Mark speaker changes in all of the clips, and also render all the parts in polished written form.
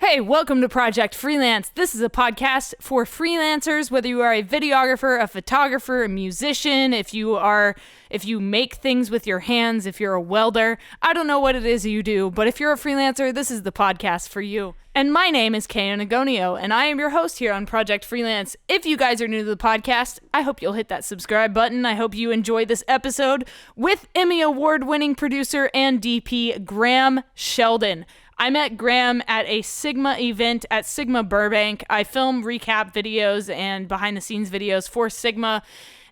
Speaker 1: Hey, welcome to Project Freelance. This is a podcast for freelancers, whether you are a videographer, a photographer, a musician, if you make things with your hands, if you're a welder. I don't know what it is you do, but if you're a freelancer, this is the podcast for you. And my name is Kay Anagonio, and I am your host here on Project Freelance. If you guys are new to the podcast, I hope you'll hit that subscribe button. I hope you enjoy this episode with Emmy Award-winning producer and DP Graham Sheldon. I met Graham at a Sigma event at Sigma Burbank. I film recap videos and behind-the-scenes videos for Sigma.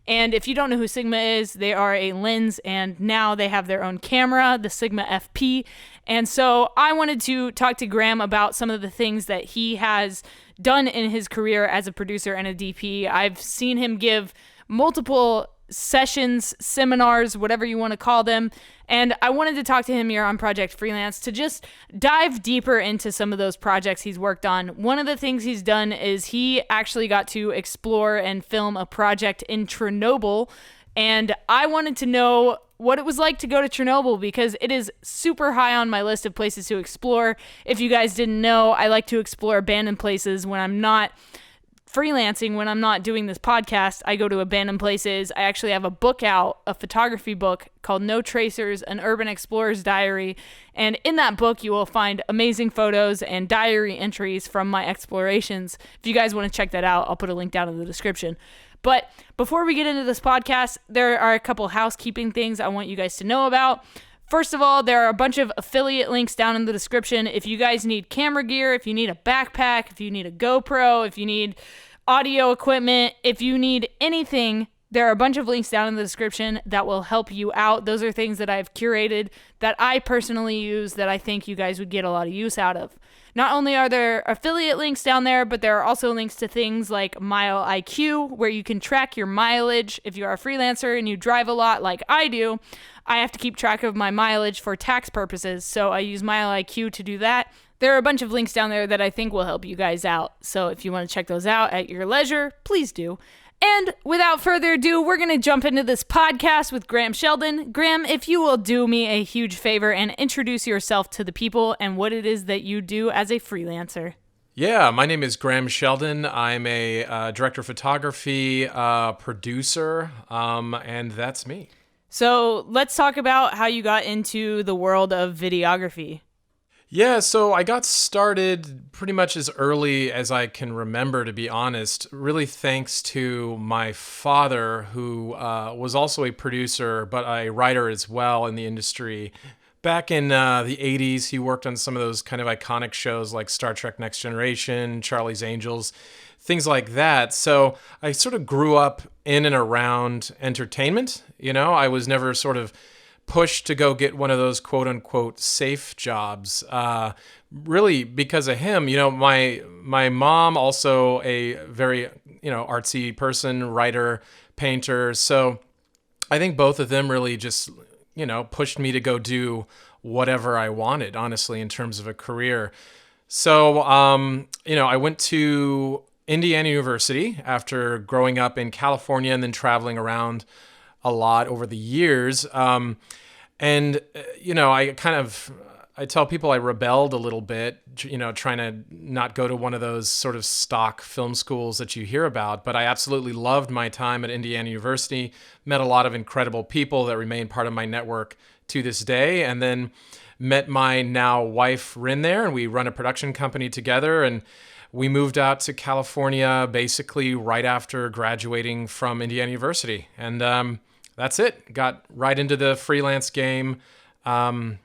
Speaker 1: And if you don't know who Sigma is, they are a lens, and now they have their own camera, the Sigma FP. And so I wanted to talk to Graham about some of the things that he has done in his career as a producer and a DP. I've seen him give multiple sessions, seminars, whatever you want to call them. And I wanted to talk to him here on Project Freelance to just dive deeper into some of those projects he's worked on. One of the things he's done is he actually got to explore and film a project in Chernobyl. And I wanted to know what it was like to go to Chernobyl because it is super high on my list of places to explore. If you guys didn't know, I like to explore abandoned places when I'm not freelancing, when I'm not doing this podcast. I go to abandoned places. I actually have a book out, a photography book called No Tracers, an Urban Explorer's Diary. And in that book, you will find amazing photos and diary entries from my explorations. If you guys want to check that out, I'll put a link down in the description. But before we get into this podcast, there are a couple housekeeping things I want you guys to know about. First of all, there are a bunch of affiliate links down in the description. If you guys need camera gear, if you need a backpack, if you need a GoPro, if you need audio equipment, if you need anything, there are a bunch of links down in the description that will help you out. Those are things that I've curated that I personally use that I think you guys would get a lot of use out of. Not only are there affiliate links down there, but there are also links to things like Mile IQ, where you can track your mileage. If you're a freelancer and you drive a lot like I do, I have to keep track of my mileage for tax purposes, so I use Mile IQ to do that. There are a bunch of links down there that I think will help you guys out, so if you want to check those out at your leisure, please do. And without further ado, we're going to jump into this podcast with Graham Sheldon. Graham, if you will do me a huge favor and introduce yourself to the people and what it is that you do as a freelancer.
Speaker 2: Yeah, my name is Graham Sheldon. I'm a director of photography, producer, and that's me.
Speaker 1: So let's talk about how you got into the world of videography.
Speaker 2: Yeah, so I got started pretty much as early as I can remember, to be honest, really thanks to my father, who was also a producer, but a writer as well in the industry. Back in the 80s, he worked on some of those kind of iconic shows like Star Trek Next Generation, Charlie's Angels, things like that. So I sort of grew up in and around entertainment. You know, I was never sort of pushed to go get one of those quote unquote safe jobs. Really because of him. You know, my mom also a very, artsy person, writer, painter. So I think both of them really just, pushed me to go do whatever I wanted, honestly, in terms of a career. So, I went to Indiana University after growing up in California and then traveling around a lot over the years. I tell people I rebelled a little bit, trying to not go to one of those sort of stock film schools that you hear about. But I absolutely loved my time at Indiana University, met a lot of incredible people that remain part of my network to this day. And then met my now wife, Rin, there, and we run a production company together. And we moved out to California basically right after graduating from Indiana University. And that's it. Got right into the freelance game. And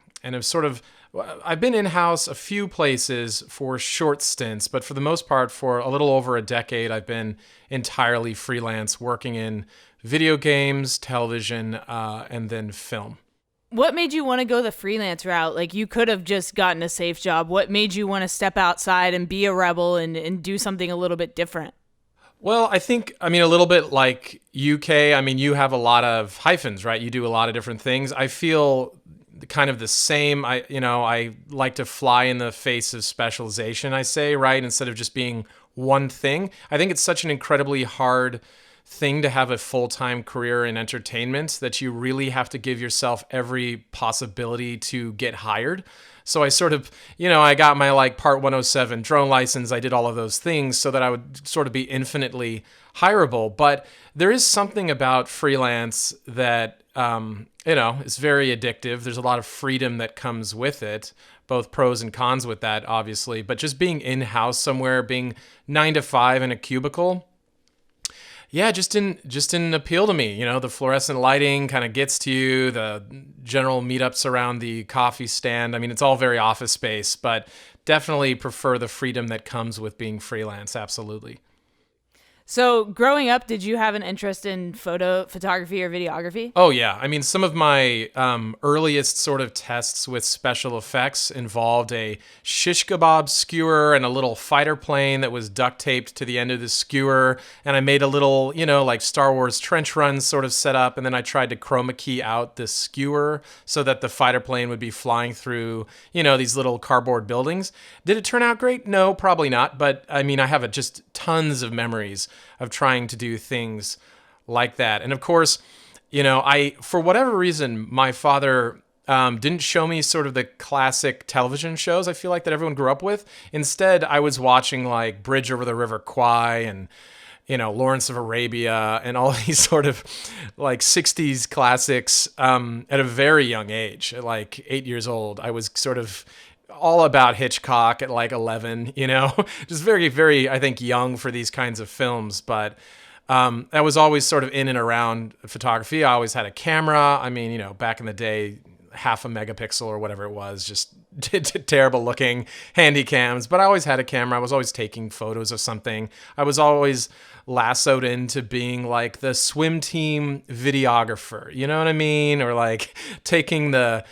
Speaker 2: I've been in-house a few places for short stints, but for the most part, for a little over a decade, I've been entirely freelance, working in video games, television, and then film.
Speaker 1: What made you want to go the freelance route? Like, you could have just gotten a safe job. What made you want to step outside and be a rebel and do something a little bit different?
Speaker 2: Well, I think, a little bit like UK, you have a lot of hyphens, right? You do a lot of different things. I feel kind of the same. I like to fly in the face of specialization, I say, right? Instead of just being one thing. I think it's such an incredibly hard thing to have a full-time career in entertainment, that you really have to give yourself every possibility to get hired. So I sort of, I got my like Part 107 drone license. I did all of those things so that I would sort of be infinitely hireable. But there is something about freelance that, is very addictive. There's a lot of freedom that comes with it, both pros and cons with that, obviously. But just being in-house somewhere, being 9 to 5 in a cubicle, yeah, just didn't appeal to me. The fluorescent lighting kind of gets to you, the general meetups around the coffee stand. I mean, it's all very office space, but definitely prefer the freedom that comes with being freelance. Absolutely.
Speaker 1: So growing up, did you have an interest in photography or videography?
Speaker 2: Oh, yeah. I mean, some of my earliest sort of tests with special effects involved a shish kebab skewer and a little fighter plane that was duct taped to the end of the skewer. And I made a little, like Star Wars trench run sort of setup. And then I tried to chroma key out the skewer so that the fighter plane would be flying through, these little cardboard buildings. Did it turn out great? No, probably not. But I mean, I have just tons of memories of trying to do things like that. And of course, for whatever reason, my father didn't show me sort of the classic television shows I feel like that everyone grew up with. Instead, I was watching like Bridge Over the River Kwai and, Lawrence of Arabia and all these sort of like 60s classics at a very young age. At like 8 years old, I was sort of all about Hitchcock at like 11, just very, very, I think, young for these kinds of films. But I was always sort of in and around photography. I always had a camera. I mean, back in the day, half a megapixel or whatever it was, just terrible looking handy cams. But I always had a camera. I was always taking photos of something. I was always lassoed into being like the swim team videographer, you know what I mean? Or like taking the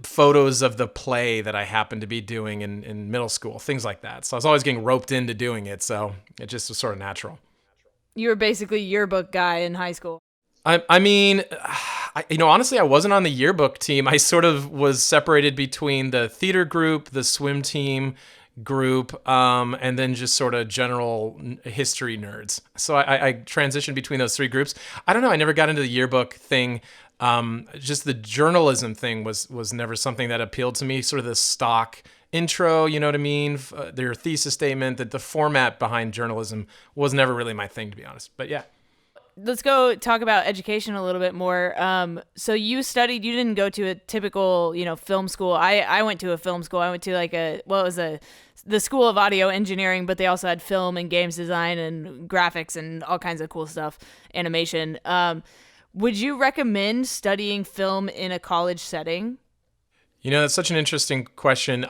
Speaker 2: photos of the play that I happened to be doing in middle school, things like that. So I was always getting roped into doing it. So it just was sort of natural.
Speaker 1: You were basically yearbook guy in high school.
Speaker 2: I mean, honestly, I wasn't on the yearbook team. I sort of was separated between the theater group, the swim team group, and then just sort of general history nerds. So I transitioned between those three groups. I don't know. I never got into the yearbook thing. Just the journalism thing was never something that appealed to me. Sort of the stock intro, you know what I mean? Their thesis statement, that the format behind journalism was never really my thing, to be honest. But yeah.
Speaker 1: Let's go talk about education a little bit more. So you didn't go to a typical, film school. I went to a film school. I went to like the School of Audio Engineering, but they also had film and games design and graphics and all kinds of cool stuff, animation. Would you recommend studying film in a college setting?
Speaker 2: That's such an interesting question.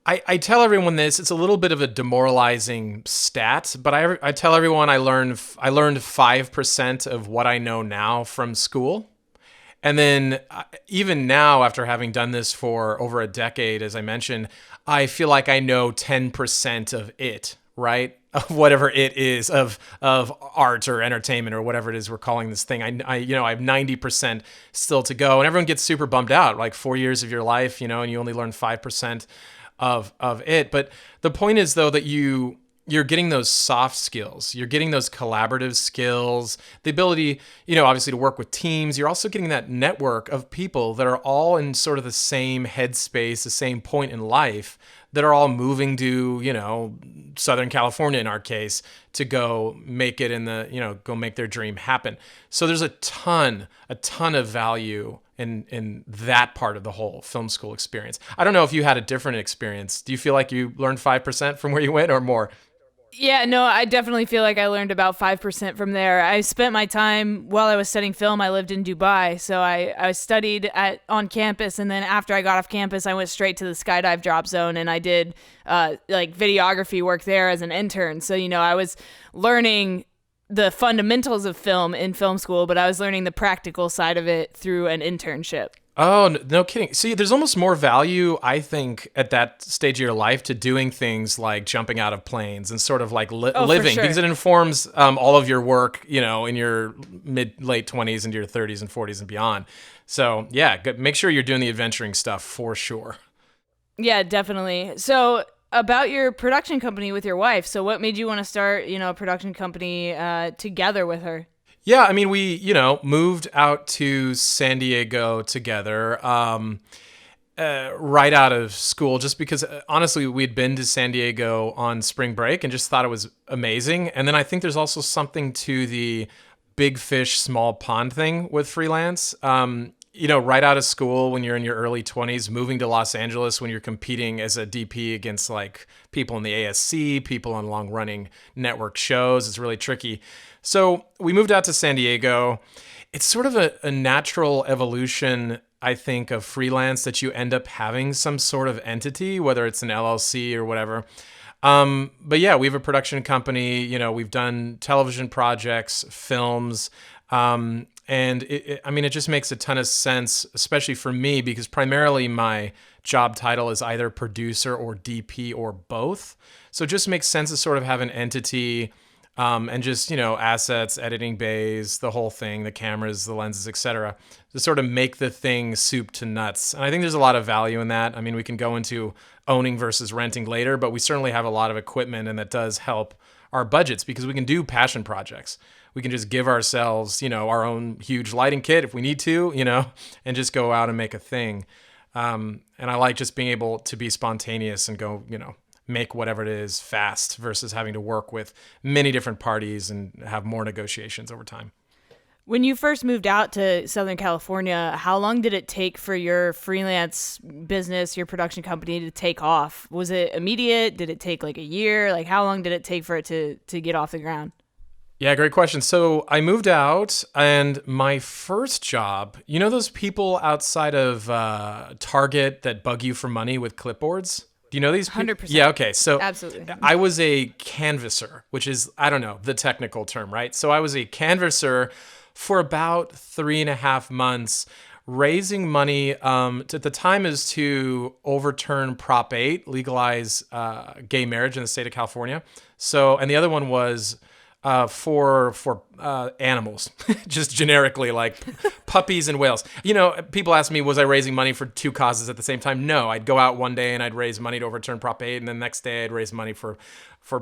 Speaker 2: I tell everyone this. It's a little bit of a demoralizing stat, but I tell everyone I learned 5% of what I know now from school. And then even now, after having done this for over a decade, as I mentioned, I feel like I know 10% of it, right? Of whatever it is, of art or entertainment or whatever it is we're calling this thing. I have 90% still to go. And everyone gets super bummed out, like 4 years of your life, and you only learn 5% of it. But the point is, though, that you're getting those soft skills. You're getting those collaborative skills, the ability, obviously to work with teams. You're also getting that network of people that are all in sort of the same headspace, the same point in life, that are all moving to, Southern California in our case, to go make it go make their dream happen. So there's a ton of value in that part of the whole film school experience. I don't know if you had a different experience. Do you feel like you learned 5% from where you went or more?
Speaker 1: Yeah, no, I definitely feel like I learned about 5% from there. I spent my time while I was studying film. I lived in Dubai, so I studied on campus, and then after I got off campus, I went straight to the skydive drop zone, and I did like videography work there as an intern. So I was learning the fundamentals of film in film school, but I was learning the practical side of it through an internship.
Speaker 2: Oh, no kidding. See, there's almost more value, I think, at that stage of your life to doing things like jumping out of planes and sort of like living,
Speaker 1: sure.
Speaker 2: Because it informs all of your work, in your late 20s into your 30s and 40s and beyond. So yeah, make sure you're doing the adventuring stuff for sure.
Speaker 1: Yeah, definitely. So about your production company with your wife. So what made you want to start, a production company together with her?
Speaker 2: Yeah, I mean, we, moved out to San Diego together right out of school, just because honestly, we'd been to San Diego on spring break and just thought it was amazing. And then I think there's also something to the big fish, small pond thing with freelance. Right out of school when you're in your early 20s, moving to Los Angeles when you're competing as a DP against like people in the ASC, people on long running network shows, it's really tricky. So we moved out to San Diego. It's sort of a natural evolution, I think, of freelance that you end up having some sort of entity, whether it's an LLC or whatever. But yeah, we have a production company, we've done television projects, films, and it just makes a ton of sense, especially for me, because primarily my job title is either producer or DP or both. So it just makes sense to sort of have an entity, and just, assets, editing bays, the whole thing, the cameras, the lenses, etc., to sort of make the thing soup to nuts. And I think there's a lot of value in that. I mean, we can go into owning versus renting later, but we certainly have a lot of equipment, and that does help our budgets because we can do passion projects. We can just give ourselves, our own huge lighting kit if we need to, and just go out and make a thing. And I like just being able to be spontaneous and go, make whatever it is fast versus having to work with many different parties and have more negotiations over time.
Speaker 1: When you first moved out to Southern California, how long did it take for your freelance business, your production company to take off? Was it immediate? Did it take like a year? Like how long did it take for it to get off the ground?
Speaker 2: Yeah, great question. So I moved out, and my first job, those people outside of Target that bug you for money with clipboards? Do you know these people?
Speaker 1: 100%.
Speaker 2: Yeah, okay. So
Speaker 1: absolutely.
Speaker 2: I was a canvasser, which is, I don't know, the technical term, right? So I was a canvasser for about 3.5 months, raising money at the time is to overturn Prop 8, legalize gay marriage in the state of California. So, and the other one was for animals, just generically like puppies and whales. People ask me, was I raising money for two causes at the same time? No, I'd go out one day and I'd raise money to overturn Prop 8, and then the next day I'd raise money for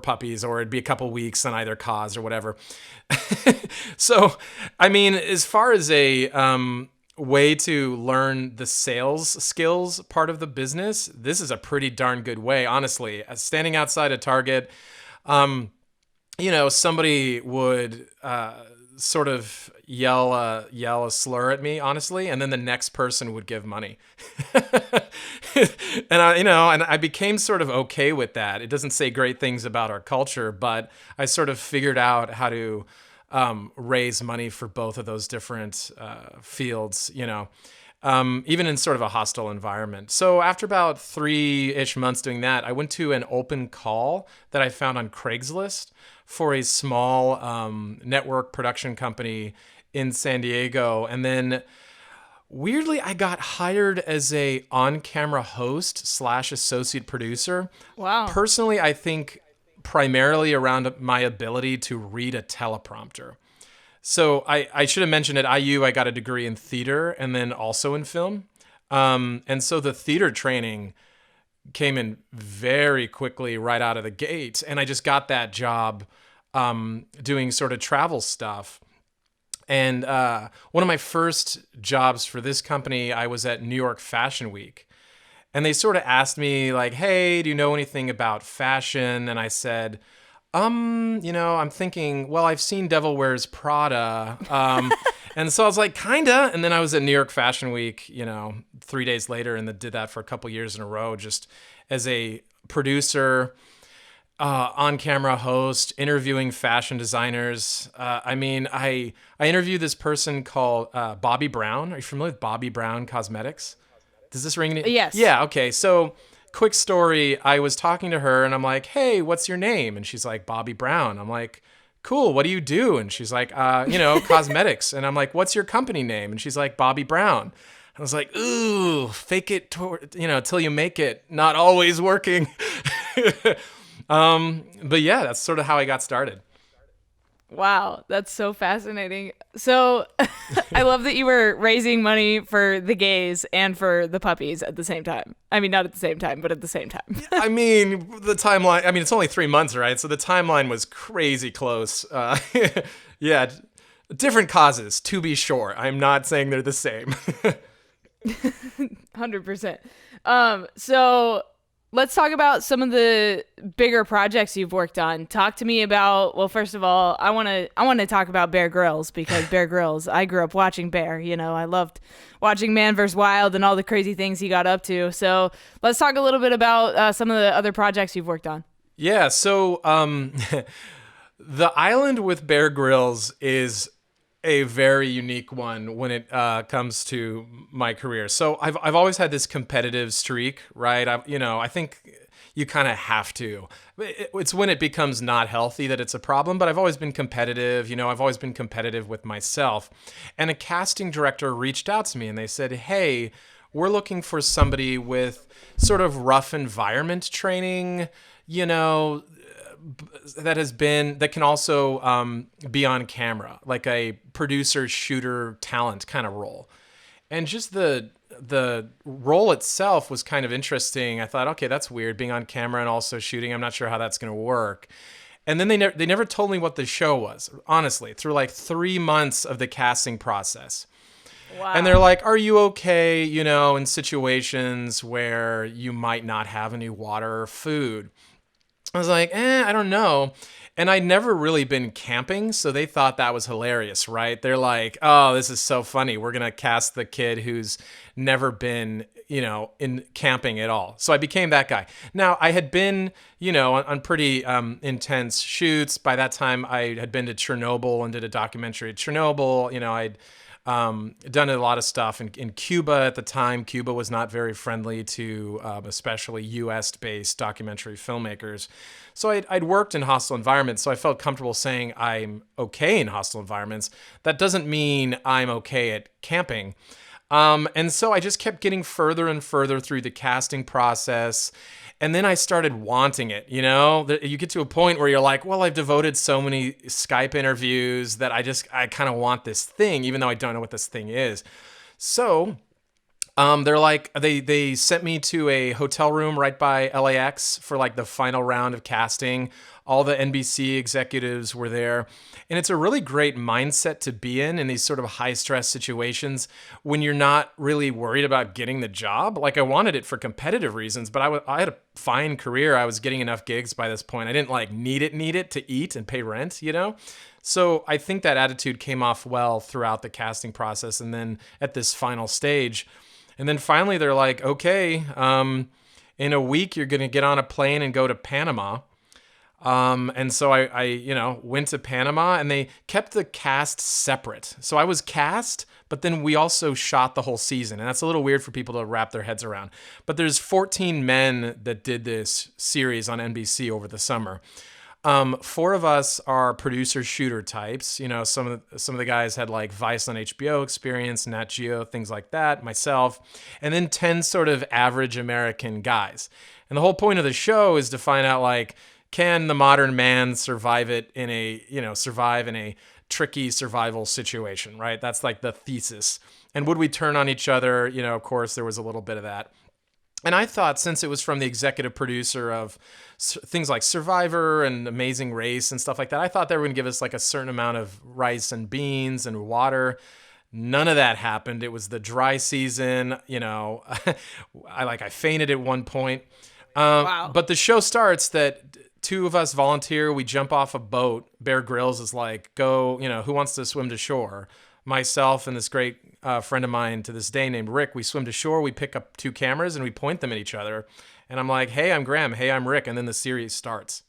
Speaker 2: puppies, or it'd be a couple weeks on either cause or whatever. So, I mean, as far as a way to learn the sales skills part of the business, this is a pretty darn good way, honestly. Standing outside a Target, somebody would sort of yell a slur at me, honestly, and then the next person would give money. And I became sort of okay with that. It doesn't say great things about our culture, but I sort of figured out how to raise money for both of those different fields, even in sort of a hostile environment. So after about 3-ish months doing that, I went to an open call that I found on Craigslist for a small network production company in San Diego. And then weirdly, I got hired as a on-camera host / associate producer.
Speaker 1: Wow.
Speaker 2: Personally, I think primarily around my ability to read a teleprompter. So I should have mentioned at IU, I got a degree in theater and then also in film. And so the theater training came in very quickly right out of the gate. And I just got that job doing sort of travel stuff. And one of my first jobs for this company, I was at New York Fashion Week. And they sort of asked me like, hey, do you know anything about fashion? And I said, I'm thinking, well, I've seen Devil Wears Prada. And so I was like, kinda. And then I was at New York Fashion Week, 3 days later, and did that for a couple years in a row, just as a producer, on-camera host, interviewing fashion designers. I interviewed this person called Bobbi Brown. Are you familiar with Bobbi Brown Cosmetics? Does this ring any?
Speaker 1: Yes.
Speaker 2: Yeah, okay. So quick story, I was talking to her and I'm like, hey, what's your name? And she's like, Bobbi Brown. I'm like, cool, what do you do? And she's like, cosmetics. And I'm like, what's your company name? And she's like, Bobbi Brown. I was like, ooh, fake it, till you make it. Not always working. But yeah, that's sort of how I got started.
Speaker 1: Wow, that's so fascinating. So I love that you were raising money for the gays and for the puppies at the same time. I mean, not at the same time, but at the same time.
Speaker 2: I mean, the timeline, I mean, it's only 3 months, right? So the timeline was crazy close. Yeah, different causes, to be sure. I'm not saying they're the same.
Speaker 1: 100%. So let's talk about some of the bigger projects you've worked on. Talk to me about, well, first of all, I want to talk about Bear Grylls, because Bear Grylls, I grew up watching Bear, I loved watching Man vs. Wild and all the crazy things he got up to. So let's talk a little bit about some of the other projects you've worked on.
Speaker 2: Yeah, so the island with Bear Grylls is a very unique one when it comes to my career. So I've always had this competitive streak, right? I think you kind of have to. It's when it becomes not healthy that it's a problem, but I've always been competitive. I've always been competitive with myself. And a casting director reached out to me and they said, hey, we're looking for somebody with sort of rough environment training, that can also be on camera, like a producer shooter talent kind of role. And just the role itself was kind of interesting. I thought, okay, that's weird, being on camera and also shooting. I'm not sure how that's going to work. And then they never told me what the show was, honestly, through like 3 months of the casting process.
Speaker 1: Wow.
Speaker 2: And they're like, are you okay, in situations where you might not have any water or food? I was like, I don't know. And I'd never really been camping, so they thought that was hilarious, right? They're like, oh, this is so funny. We're going to cast the kid who's never been, in camping at all. So I became that guy. Now, I had been, on pretty intense shoots. By that time, I had been to Chernobyl and did a documentary at Chernobyl. I'd done a lot of stuff in Cuba at the time. Cuba was not very friendly to especially US-based documentary filmmakers. So I'd worked in hostile environments, so I felt comfortable saying I'm okay in hostile environments. That doesn't mean I'm okay at camping. And so I just kept getting further and further through the casting process. And then I started wanting it, You get to a point where you're like, well, I've devoted so many Skype interviews that I kind of want this thing, even though I don't know what this thing is. So they're like, they sent me to a hotel room right by LAX for like the final round of casting. All the NBC executives were there. And it's a really great mindset to be in these sort of high stress situations when you're not really worried about getting the job. Like, I wanted it for competitive reasons, but I had a fine career. I was getting enough gigs by this point. I didn't like need it to eat and pay rent, So I think that attitude came off well throughout the casting process. And then at this final stage, and then finally they're like, okay, in a week, you're going to get on a plane and go to Panama. And so I went to Panama, and they kept the cast separate. So I was cast, but then we also shot the whole season. And that's a little weird for people to wrap their heads around. But there's 14 men that did this series on NBC over the summer. 4 of us are producer shooter types. Some of the guys had like Vice on HBO experience, Nat Geo, things like that, myself, and then 10 sort of average American guys. And the whole point of the show is to find out, like, can the modern man survive in a tricky survival situation, right? That's like the thesis. And would we turn on each other? Of course, there was a little bit of that. And I thought, since it was from the executive producer of things like Survivor and Amazing Race and stuff like that, I thought they were going to give us like a certain amount of rice and beans and water. None of that happened. It was the dry season. I fainted at one point.
Speaker 1: Wow.
Speaker 2: But the show starts that 2 of us volunteer. We jump off a boat. Bear Grylls is like, go, who wants to swim to shore? Myself and this great friend of mine to this day named Rick, we swim to shore. We pick up 2 cameras and we point them at each other. And I'm like, hey, I'm Graham. Hey, I'm Rick. And then the series starts.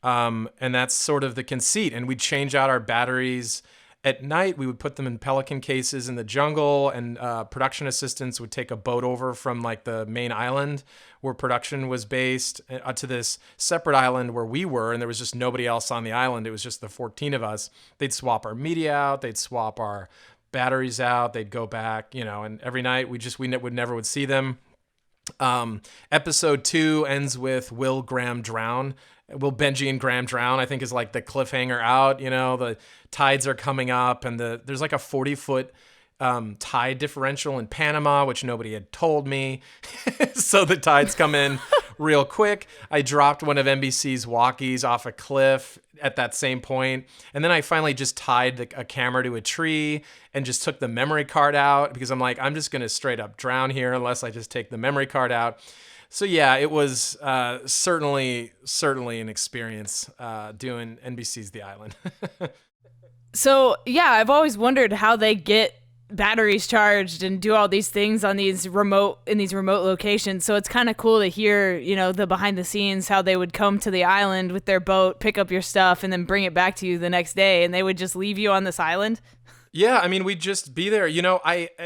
Speaker 2: And that's sort of the conceit. And we'd change out our batteries. At night, we would put them in pelican cases in the jungle, and production assistants would take a boat over from like the main island where production was based to this separate island where we were, and there was just nobody else on the island. It was just the 14 of us. They'd swap our media out. They'd swap our batteries out. They'd go back, and every night we never see them. Episode 2 ends with Will Graham drown, Will Benji and Graham drown? I think is like the cliffhanger out. The tides are coming up, and there's like a 40-foot tide differential in Panama, which nobody had told me. So the tides come in real quick. I dropped one of NBC's walkies off a cliff at that same point. And then I finally just tied a camera to a tree and just took the memory card out because I'm like, I'm just going to straight up drown here unless I just take the memory card out. So yeah, it was certainly an experience doing NBC's The Island.
Speaker 1: So yeah, I've always wondered how they get batteries charged and do all these things on these remote locations. So it's kind of cool to hear, the behind the scenes, how they would come to the island with their boat, pick up your stuff, and then bring it back to you the next day, and they would just leave you on this island.
Speaker 2: Yeah, I mean, we'd just be there.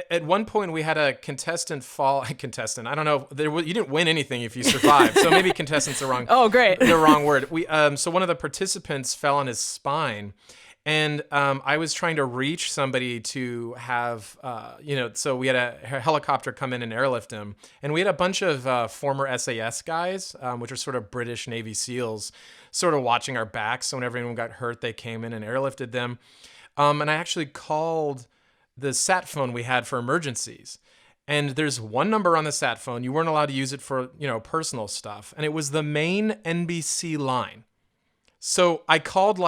Speaker 2: At one point we had a contestant fall. I don't know. You didn't win anything if you survived. So maybe contestant's the wrong.
Speaker 1: Oh, great.
Speaker 2: The wrong word. So one of the participants fell on his spine. And I was trying to reach somebody to have, so we had a helicopter come in and airlift him. And we had a bunch of former SAS guys, which are sort of British Navy SEALs, sort of watching our backs. So whenever anyone got hurt, they came in and airlifted them. And I actually called the sat phone we had for emergencies. And there's one number on the sat phone. You weren't allowed to use it for, personal stuff. And it was the main NBC line. So I called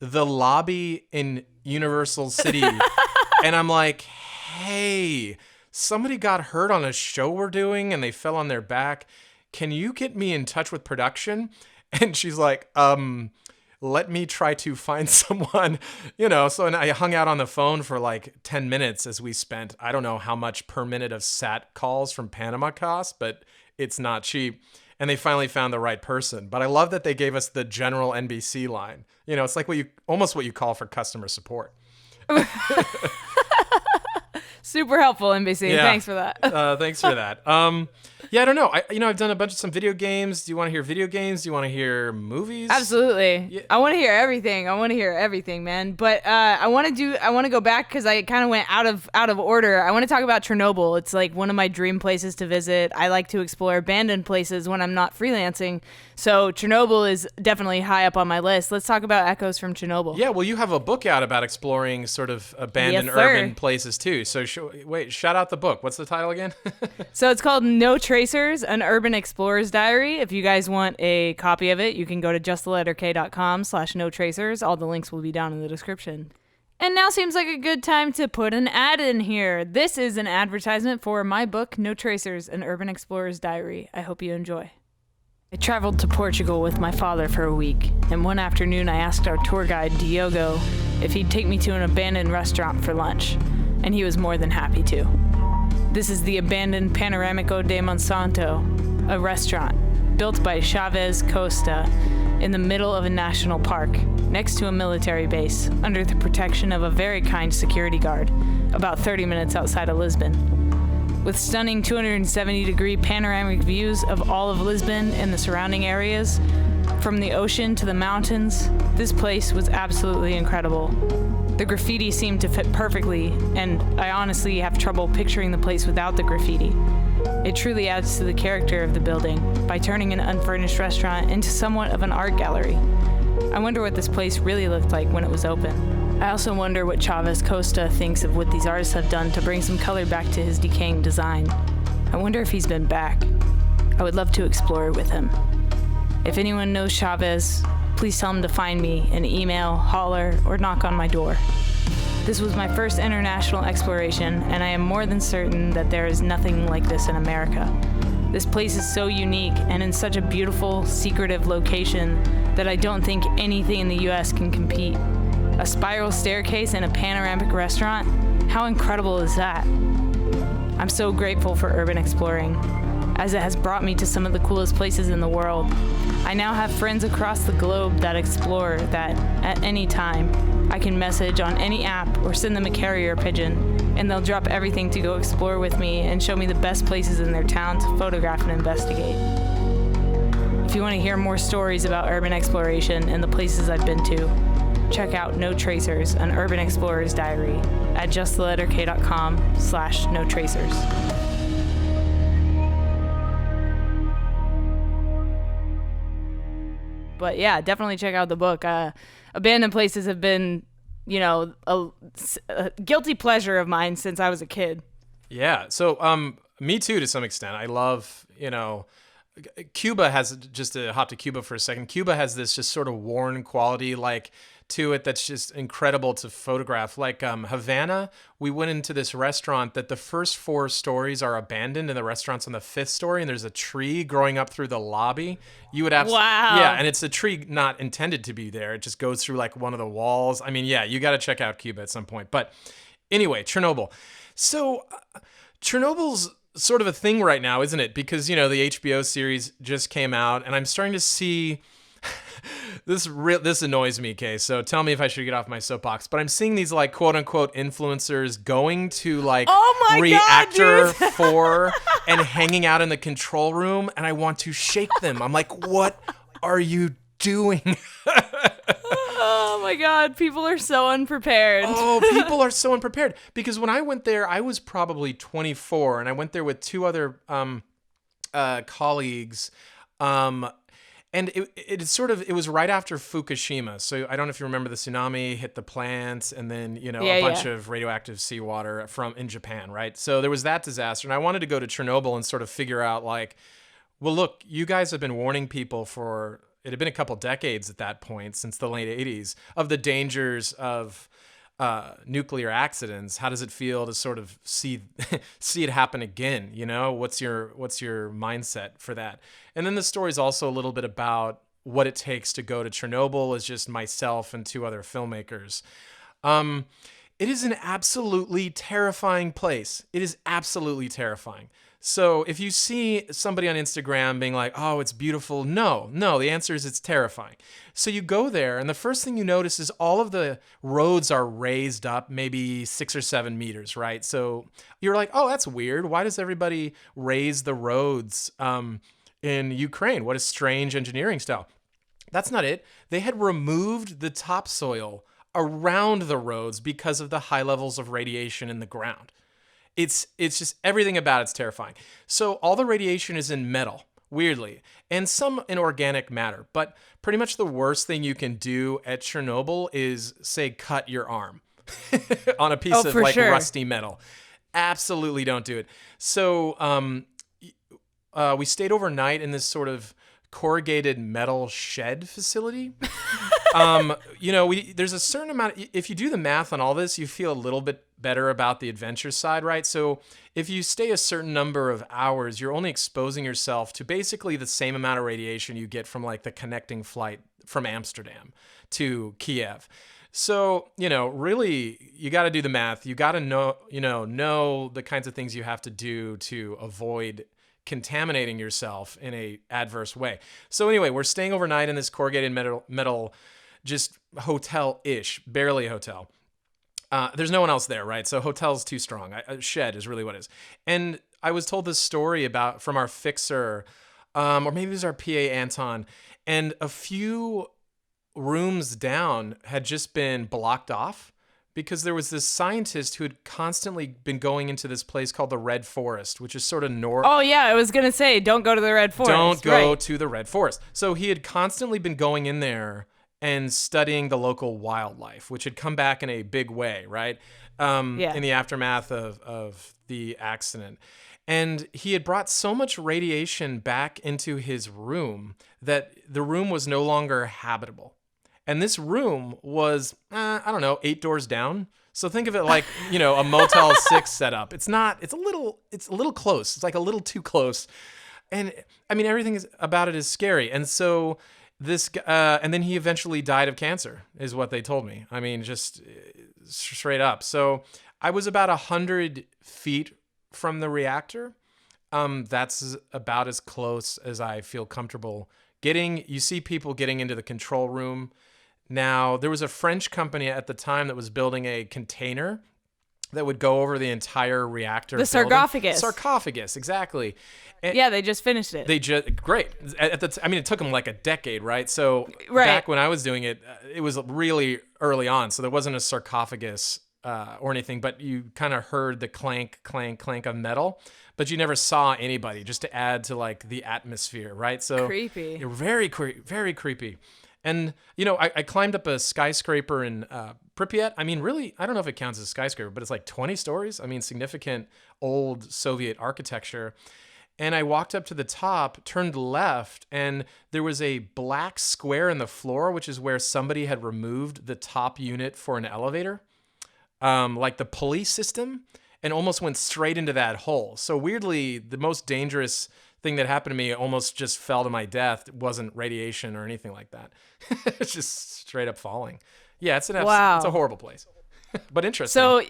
Speaker 2: the lobby in Universal City and I'm like, hey, somebody got hurt on a show we're doing and they fell on their back. Can you get me in touch with production? And she's like, let me try to find someone, so and I hung out on the phone for 10 minutes as we spent, I don't know how much per minute of sat calls from Panama cost, but it's not cheap. And they finally found the right person. But I love that they gave us the general NBC line. It's like what you call for customer support.
Speaker 1: Super helpful, NBC.
Speaker 2: Yeah.
Speaker 1: Thanks for that.
Speaker 2: Thanks for that. Yeah, I don't know. I've done some video games. Do you want to hear video games? Do you want to hear movies?
Speaker 1: Absolutely.
Speaker 2: Yeah.
Speaker 1: I want to hear everything, man. But I want to go back because I kind of went out of order. I want to talk about Chernobyl. It's one of my dream places to visit. I like to explore abandoned places when I'm not freelancing. So Chernobyl is definitely high up on my list. Let's talk about Echoes from Chernobyl.
Speaker 2: Yeah, well, you have a book out about exploring sort of abandoned urban places too. So shout out the book. What's the title again?
Speaker 1: So it's called No Tracers, an Urban Explorer's Diary. If you guys want a copy of it, you can go to justtheletterk.com/notracers. All the links will be down in the description. And now seems like a good time to put an ad in here. This is an advertisement for my book, No Tracers, an Urban Explorer's Diary. I hope you enjoy. I traveled to Portugal with my father for a week, and one afternoon I asked our tour guide, Diogo, if he'd take me to an abandoned restaurant for lunch, and he was more than happy to. This is the abandoned Panoramico de Monsanto, a restaurant built by Chavez Costa in the middle of a national park, next to a military base, under the protection of a very kind security guard, about 30 minutes outside of Lisbon. With stunning 270-degree panoramic views of all of Lisbon and the surrounding areas, from the ocean to the mountains, this place was absolutely incredible. The graffiti seemed to fit perfectly, and I honestly have trouble picturing the place without the graffiti. It truly adds to the character of the building by turning an unfurnished restaurant into somewhat of an art gallery. I wonder what this place really looked like when it was open. I also wonder what Chavez Costa thinks of what these artists have done to bring some color back to his decaying design. I wonder if he's been back. I would love to explore it with him. If anyone knows Chavez, please tell him to find me and email, holler, or knock on my door. This was my first international exploration, and I am more than certain that there is nothing like this in America. This place is so unique and in such a beautiful, secretive location that I don't think anything in the US can compete. A spiral staircase and a panoramic restaurant? How incredible is that? I'm so grateful for urban exploring, as it has brought me to some of the coolest places in the world. I now have friends across the globe that explore that at any time I can message on any app or send them a carrier pigeon, and they'll drop everything to go explore with me and show me the best places in their town to photograph and investigate. If you want to hear more stories about urban exploration and the places I've been to, check out No Tracers, an Urban Explorer's Diary at justtheletterk.com/notracers. But yeah, definitely check out the book. Abandoned Places have been, a guilty pleasure of mine since I was a kid.
Speaker 2: Yeah. So, me too, to some extent. I love, Cuba has, just to hop to Cuba for a second, Cuba has this just sort of worn quality to it that's just incredible to photograph. Like Havana, we went into this restaurant that the first 4 stories are abandoned and the restaurant's on the 5th story, and there's a tree growing up through the lobby. You would have
Speaker 1: Wow.
Speaker 2: Yeah, and it's a tree not intended to be there. It just goes through like one of the walls. I mean, yeah, you got to check out Cuba at some point. But anyway, Chernobyl. So Chernobyl's sort of a thing right now, isn't it? Because, the HBO series just came out, and I'm starting to see this annoys me, Kay. So tell me if I should get off my soapbox. But I'm seeing these like quote unquote influencers going to like Reactor 4 and hanging out in the control room, and I want to shake them. I'm like, what are you doing?
Speaker 1: Oh my God, people are so unprepared.
Speaker 2: Oh, people are so unprepared. Because when I went there, I was probably 24, and I went there with 2 other colleagues. And it was right after Fukushima. So I don't know if you remember, the tsunami hit the plant, and then, a bunch of radioactive seawater in Japan, right? So there was that disaster. And I wanted to go to Chernobyl and sort of figure out like, well, look, you guys have been warning people it had been a couple decades at that point, since the late 80s, of the dangers of nuclear accidents. How does it feel to sort of see it happen again? What's your mindset for that? And then the story is also a little bit about what it takes to go to Chernobyl as just myself and 2 other filmmakers. It is an absolutely terrifying place. It is absolutely terrifying. So if you see somebody on Instagram being like, oh, it's beautiful. No, the answer is it's terrifying. So you go there, and the first thing you notice is all of the roads are raised up maybe 6 or 7 meters, right? So you're like, oh, that's weird. Why does everybody raise the roads in Ukraine? What a strange engineering style. That's not it. They had removed the topsoil around the roads because of the high levels of radiation in the ground. It's just, everything about it's terrifying. So all the radiation is in metal, weirdly, and some in organic matter. But pretty much the worst thing you can do at Chernobyl is, say, cut your arm on a piece of rusty metal. Absolutely don't do it. So we stayed overnight in this sort of corrugated metal shed facility. There's a certain amount, if you do the math on all this, you feel a little bit better about the adventure side, right? So if you stay a certain number of hours, you're only exposing yourself to basically the same amount of radiation you get from like the connecting flight from Amsterdam to Kiev. So, really, you got to do the math. You got to know the kinds of things you have to do to avoid contaminating yourself in a adverse way. So anyway, we're staying overnight in this corrugated metal just hotel-ish, barely a hotel. There's no one else there, right? So hotel's too strong. A shed is really what it is. And I was told this story from our fixer, or maybe it was our PA, Anton, and a few rooms down had just been blocked off because there was this scientist who had constantly been going into this place called the Red Forest, which is sort of north.
Speaker 1: Oh, yeah, I was going to say, don't go to the Red Forest.
Speaker 2: Don't go to the Red Forest. So he had constantly been going in there and studying the local wildlife, which had come back in a big way, right? In the aftermath of the accident. And he had brought so much radiation back into his room that the room was no longer habitable. And this room was, 8 doors down. So think of it like, a Motel 6 setup. It's a little close. It's like a little too close. And I mean, everything about it is scary. And so and then he eventually died of cancer, is what they told me. I mean, just straight up. So I was about 100 feet from the reactor. That's about as close as I feel comfortable getting. You see people getting into the control room. Now, there was a French company at the time that was building a container that would go over the entire reactor.
Speaker 1: The sarcophagus.
Speaker 2: Sarcophagus, exactly. And
Speaker 1: yeah, they just finished it.
Speaker 2: Great. It took them like a decade, right? So back when I was doing it, it was really early on. So there wasn't a sarcophagus or anything, but you kind of heard the clank, clank, clank of metal, but you never saw anybody, just to add to like the atmosphere, right? So
Speaker 1: Creepy.
Speaker 2: You're very creepy. And, I climbed up a skyscraper in Pripyat. I mean, really, I don't know if it counts as a skyscraper, but it's like 20 stories. I mean, significant old Soviet architecture. And I walked up to the top, turned left, and there was a black square in the floor, which is where somebody had removed the top unit for an elevator, like the pulley system, and almost went straight into that hole. So weirdly, the most dangerous thing that happened to me almost just fell to my death. It wasn't radiation or anything like that. It's just straight up falling. Yeah, it's a horrible place, but interesting.
Speaker 1: So,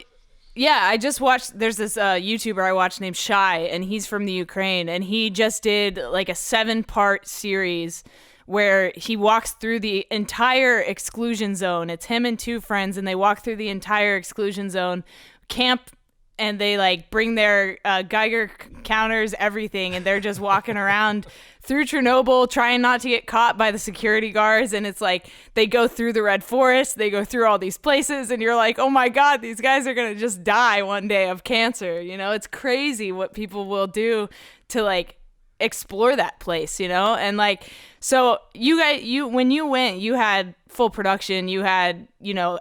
Speaker 1: yeah, I just watched, there's this YouTuber I watched named Shy, and he's from the Ukraine, and he just did like a 7-part series where he walks through the entire exclusion zone. It's him and 2 friends, and they walk through the entire exclusion zone, camp, and they like bring their Geiger counters, everything, and they're just walking around through Chernobyl trying not to get caught by the security guards. And it's like they go through the Red Forest, they go through all these places, and you're like, oh my God, these guys are gonna just die one day of cancer. It's crazy what people will do to like explore that place, and like, so when you went, you had full production, you had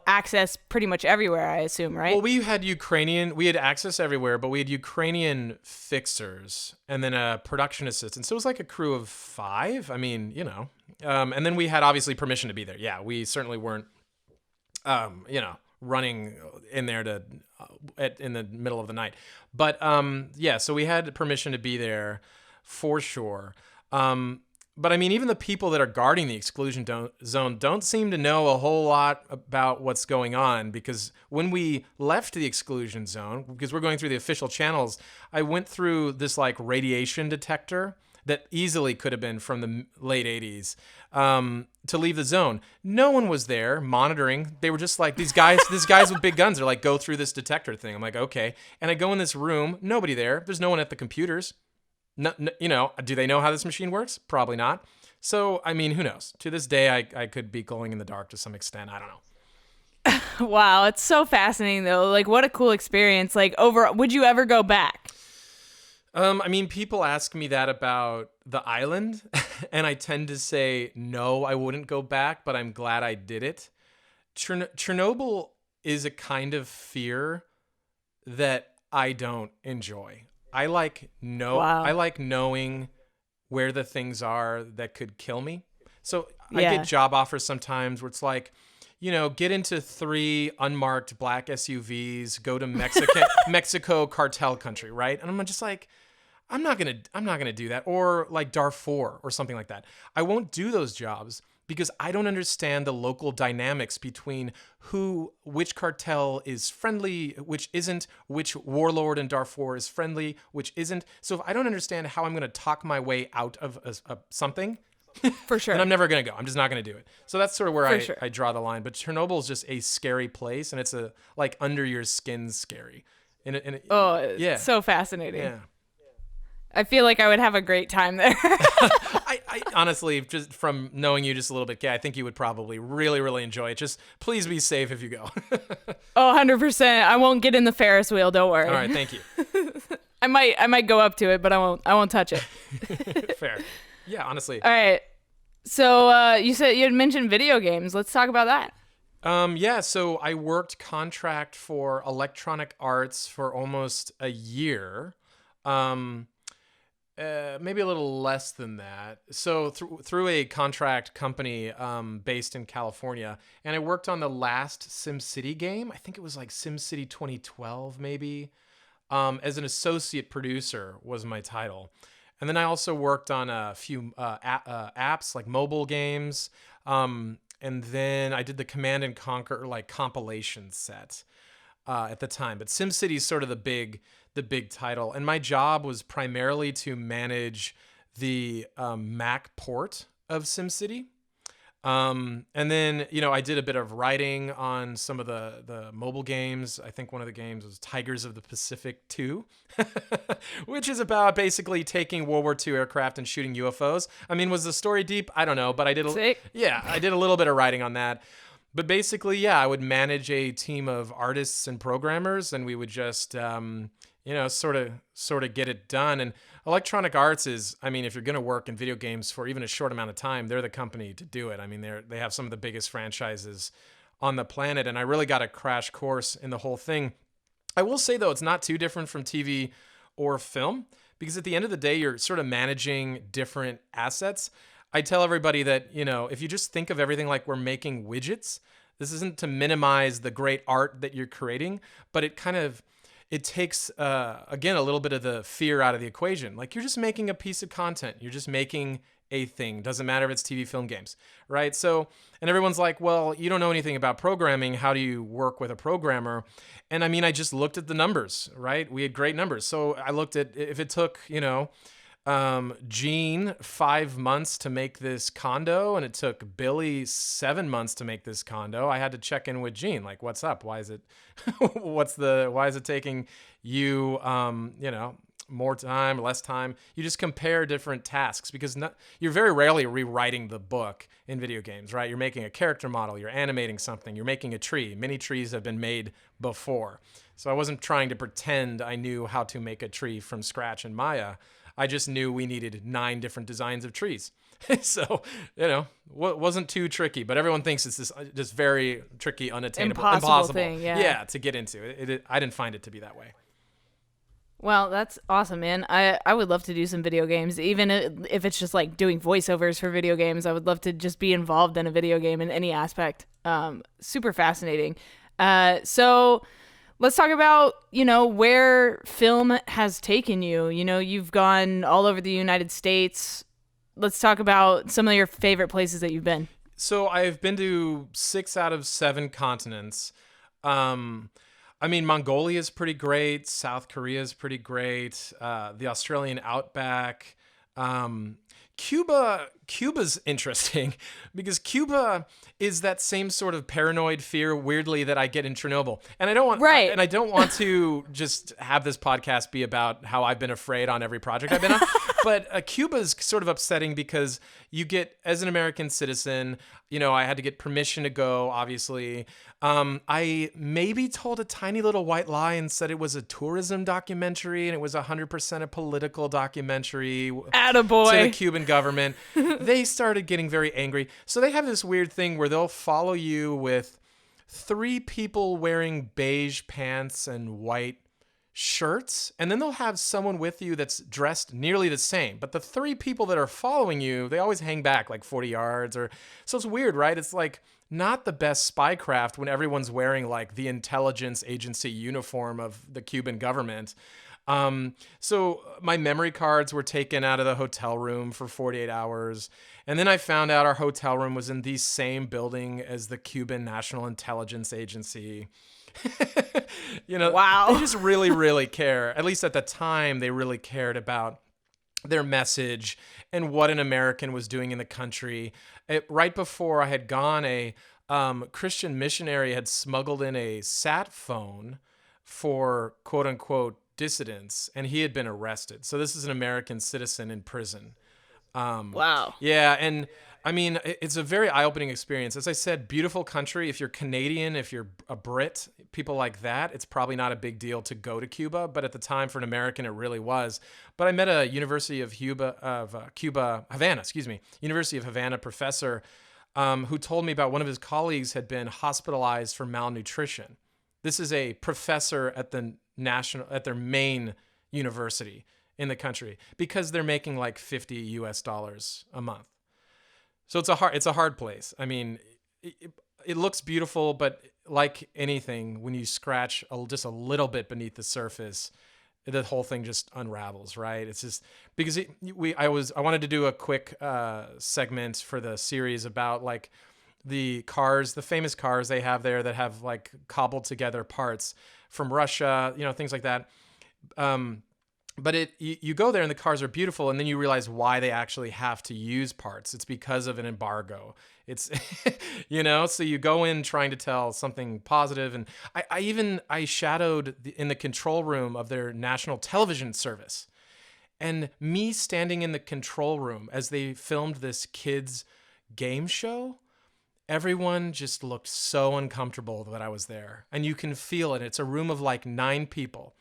Speaker 1: access pretty much everywhere, I assume, right?
Speaker 2: Well, we had access everywhere, but we had Ukrainian fixers and then a production assistant, so it was like a crew of 5. I mean, and then we had obviously permission to be there. Yeah, we certainly weren't running in there in the middle of the night, but so we had permission to be there for sure. But I mean, even the people that are guarding the exclusion zone don't seem to know a whole lot about what's going on, because when we left the exclusion zone, because we're going through the official channels, I went through this like radiation detector that easily could have been from the late 80s to leave the zone. No one was there monitoring. They were just like, these guys with big guns are like, go through this detector thing. I'm like, okay. And I go in this room, nobody there. There's no one at the computers. No, do they know how this machine works? Probably not. So, I mean, who knows? To this day, I could be glowing in the dark to some extent. I don't know.
Speaker 1: Wow, it's so fascinating, though. Like, what a cool experience. Like, would you ever go back?
Speaker 2: I mean, people ask me that about the island, and I tend to say, no, I wouldn't go back, but I'm glad I did it. Chernobyl is a kind of fear that I don't enjoy. I like knowing where the things are that could kill me. So I get job offers sometimes where it's like, get into 3 unmarked black SUVs, go to Mexico cartel country, right? And I'm just like, I'm not gonna do that. Or like Darfur or something like that. I won't do those jobs because I don't understand the local dynamics between which cartel is friendly, which isn't, which warlord in Darfur is friendly, which isn't. So if I don't understand how I'm going to talk my way out of something,
Speaker 1: for sure,
Speaker 2: then I'm never going to go. I'm just not going to do it. So that's sort of where I draw the line. But Chernobyl is just a scary place, and it's a like under your skin scary.
Speaker 1: It's so fascinating.
Speaker 2: Yeah.
Speaker 1: I feel like I would have a great time there.
Speaker 2: I honestly, just from knowing you just a little bit, Kay, I think you would probably really, really enjoy it. Just please be safe if you go.
Speaker 1: 100%. I won't get in the Ferris wheel. Don't worry.
Speaker 2: All right. Thank you.
Speaker 1: I might go up to it, but I won't touch it.
Speaker 2: Fair. Yeah, honestly.
Speaker 1: All right. So you said you had mentioned video games. Let's talk about that.
Speaker 2: So I worked contract for Electronic Arts for almost a year. Maybe a little less than that. So through a contract company based in California, and I worked on the last SimCity game. I think it was like SimCity 2012, maybe. As an associate producer was my title, and then I also worked on a few apps like mobile games. And then I did the Command and Conquer like compilation set at the time. But SimCity is sort of the big title, and my job was primarily to manage the Mac port of SimCity. And then, I did a bit of writing on some of the mobile games. I think one of the games was Tigers of the Pacific 2, which is about basically taking World War II aircraft and shooting UFOs. I mean, was the story deep? I don't know, but I did I did a little bit of writing on that. But basically, yeah, I would manage a team of artists and programmers, and we would just, sort of get it done. And Electronic Arts is, I mean, if you're going to work in video games for even a short amount of time, they're the company to do it. I mean, they have some of the biggest franchises on the planet, and I really got a crash course in the whole thing. I will say, though, it's not too different from TV or film, because at the end of the day, you're sort of managing different assets. I tell everybody that, if you just think of everything like we're making widgets, this isn't to minimize the great art that you're creating, but it takes, again, a little bit of the fear out of the equation. Like, you're just making a piece of content. You're just making a thing. Doesn't matter if it's TV, film, games, right? So, and everyone's like, well, you don't know anything about programming. How do you work with a programmer? And I mean, I just looked at the numbers, right? We had great numbers. So I looked at if it took, Gene 5 months to make this condo, and it took Billy 7 months to make this condo. I had to check in with Gene, like, what's up? Why is it, why is it taking you, more time, less time? You just compare different tasks, because you're very rarely rewriting the book in video games, right? You're making a character model, you're animating something, you're making a tree. Many trees have been made before. So I wasn't trying to pretend I knew how to make a tree from scratch in Maya. I just knew we needed 9 different designs of trees. So, wasn't too tricky, but everyone thinks it's this just very tricky, unattainable, impossible
Speaker 1: thing,
Speaker 2: to get into. I didn't find it to be that way.
Speaker 1: Well, that's awesome, man. I would love to do some video games, even if it's just like doing voiceovers for video games. I would love to just be involved in a video game in any aspect. Super fascinating. So let's talk about, where film has taken you. You've gone all over the United States. Let's talk about some of your favorite places that you've been.
Speaker 2: So I've been to 6 out of 7 continents. I mean, Mongolia is pretty great. South Korea is pretty great. The Australian outback. Cuba's interesting because Cuba is that same sort of paranoid fear, weirdly, that I get in Chernobyl. And I don't want to just have this podcast be about how I've been afraid on every project I've been on. But Cuba's sort of upsetting because you get, as an American citizen, I had to get permission to go, obviously. I maybe told a tiny little white lie and said it was a tourism documentary and it was 100% a political documentary.
Speaker 1: Attaboy.
Speaker 2: To the Cuban government. They started getting very angry. So they have this weird thing where they'll follow you with 3 people wearing beige pants and white shirts, and then they'll have someone with you that's dressed nearly the same. But the 3 people that are following you, they always hang back like 40 yards. So it's weird, right? It's like not the best spycraft when everyone's wearing like the intelligence agency uniform of the Cuban government. So my memory cards were taken out of the hotel room for 48 hours. And then I found out our hotel room was in the same building as the Cuban National Intelligence Agency.
Speaker 1: Wow.
Speaker 2: They just really, really care. At least at the time, they really cared about their message and what an American was doing in the country. Right before I had gone, a Christian missionary had smuggled in a sat phone for quote unquote dissidents, and he had been arrested. So this is an American citizen in prison.
Speaker 1: Wow.
Speaker 2: Yeah, and I mean, it's a very eye-opening experience. As I said, beautiful country. If you're Canadian, if you're a Brit, people like that, it's probably not a big deal to go to Cuba. But at the time, for an American, it really was. But I met a University of Havana professor who told me about one of his colleagues had been hospitalized for malnutrition. This is a professor at their main university in the country because they're making like $50 a month. So it's a hard place. I mean, it looks beautiful, but like anything, when you scratch just a little bit beneath the surface, the whole thing just unravels, right? It's just because I wanted to do a quick segment for the series about like the famous cars they have there that have like cobbled together parts from Russia, things like that. But you go there and the cars are beautiful, and then you realize why they actually have to use parts. It's because of an embargo. It's, so you go in trying to tell something positive. And I shadowed in the control room of their national television service. And me standing in the control room as they filmed this kids game show, everyone just looked so uncomfortable that I was there. And you can feel it. It's a room of like 9 people.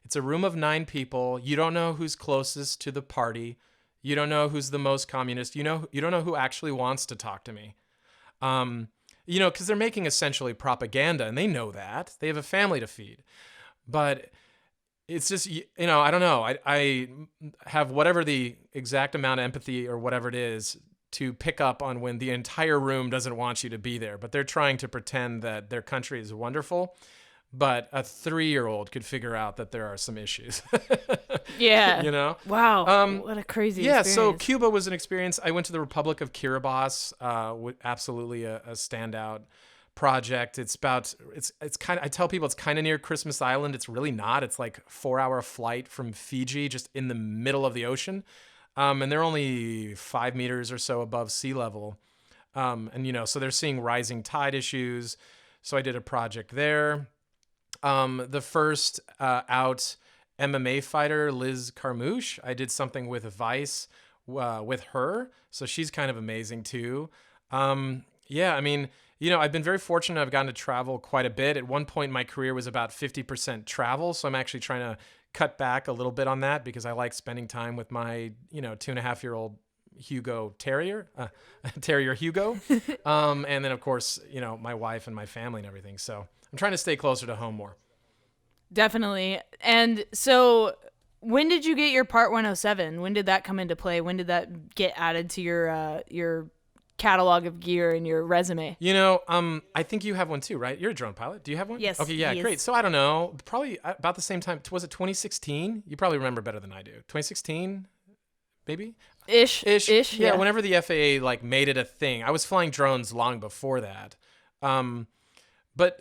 Speaker 2: It's a room of 9 people. You don't know who's closest to the party. You don't know who's the most communist. You don't know who actually wants to talk to me. Because they're making essentially propaganda, and they know that. They have a family to feed. But it's just, I don't know. I have whatever the exact amount of empathy or whatever it is to pick up on when the entire room doesn't want you to be there, but they're trying to pretend that their country is wonderful. But a 3-year-old could figure out that there are some issues.
Speaker 1: Yeah. Wow. What a crazy experience.
Speaker 2: So Cuba was an experience. I went to the Republic of Kiribati, absolutely a standout project. It's kind of, I tell people it's kind of near Christmas Island. It's really not. It's like a 4-hour flight from Fiji, just in the middle of the ocean. And they're only 5 meters or so above sea level. So they're seeing rising tide issues. So I did a project there. The first out MMA fighter, Liz Carmouche, I did something with Vice with her. So she's kind of amazing too. I've been very fortunate. I've gotten to travel quite a bit. At one point, my career was about 50% travel. So I'm actually trying to cut back a little bit on that because I like spending time with my, 2.5-year-old Hugo Terrier Hugo. And then of course, my wife and my family and everything. So I'm trying to stay closer to home more.
Speaker 1: Definitely. And so when did you get your Part 107? When did that come into play? When did that get added to your catalog of gear and your resume?
Speaker 2: I think you have one too, right? You're a drone pilot. Do you have one?
Speaker 1: Yes.
Speaker 2: Okay, yeah, great. So I don't know, probably about the same time. Was it 2016? You probably remember better than I do. 2016, maybe?
Speaker 1: Ish.
Speaker 2: Yeah, whenever the FAA made it a thing. I was flying drones long before that. But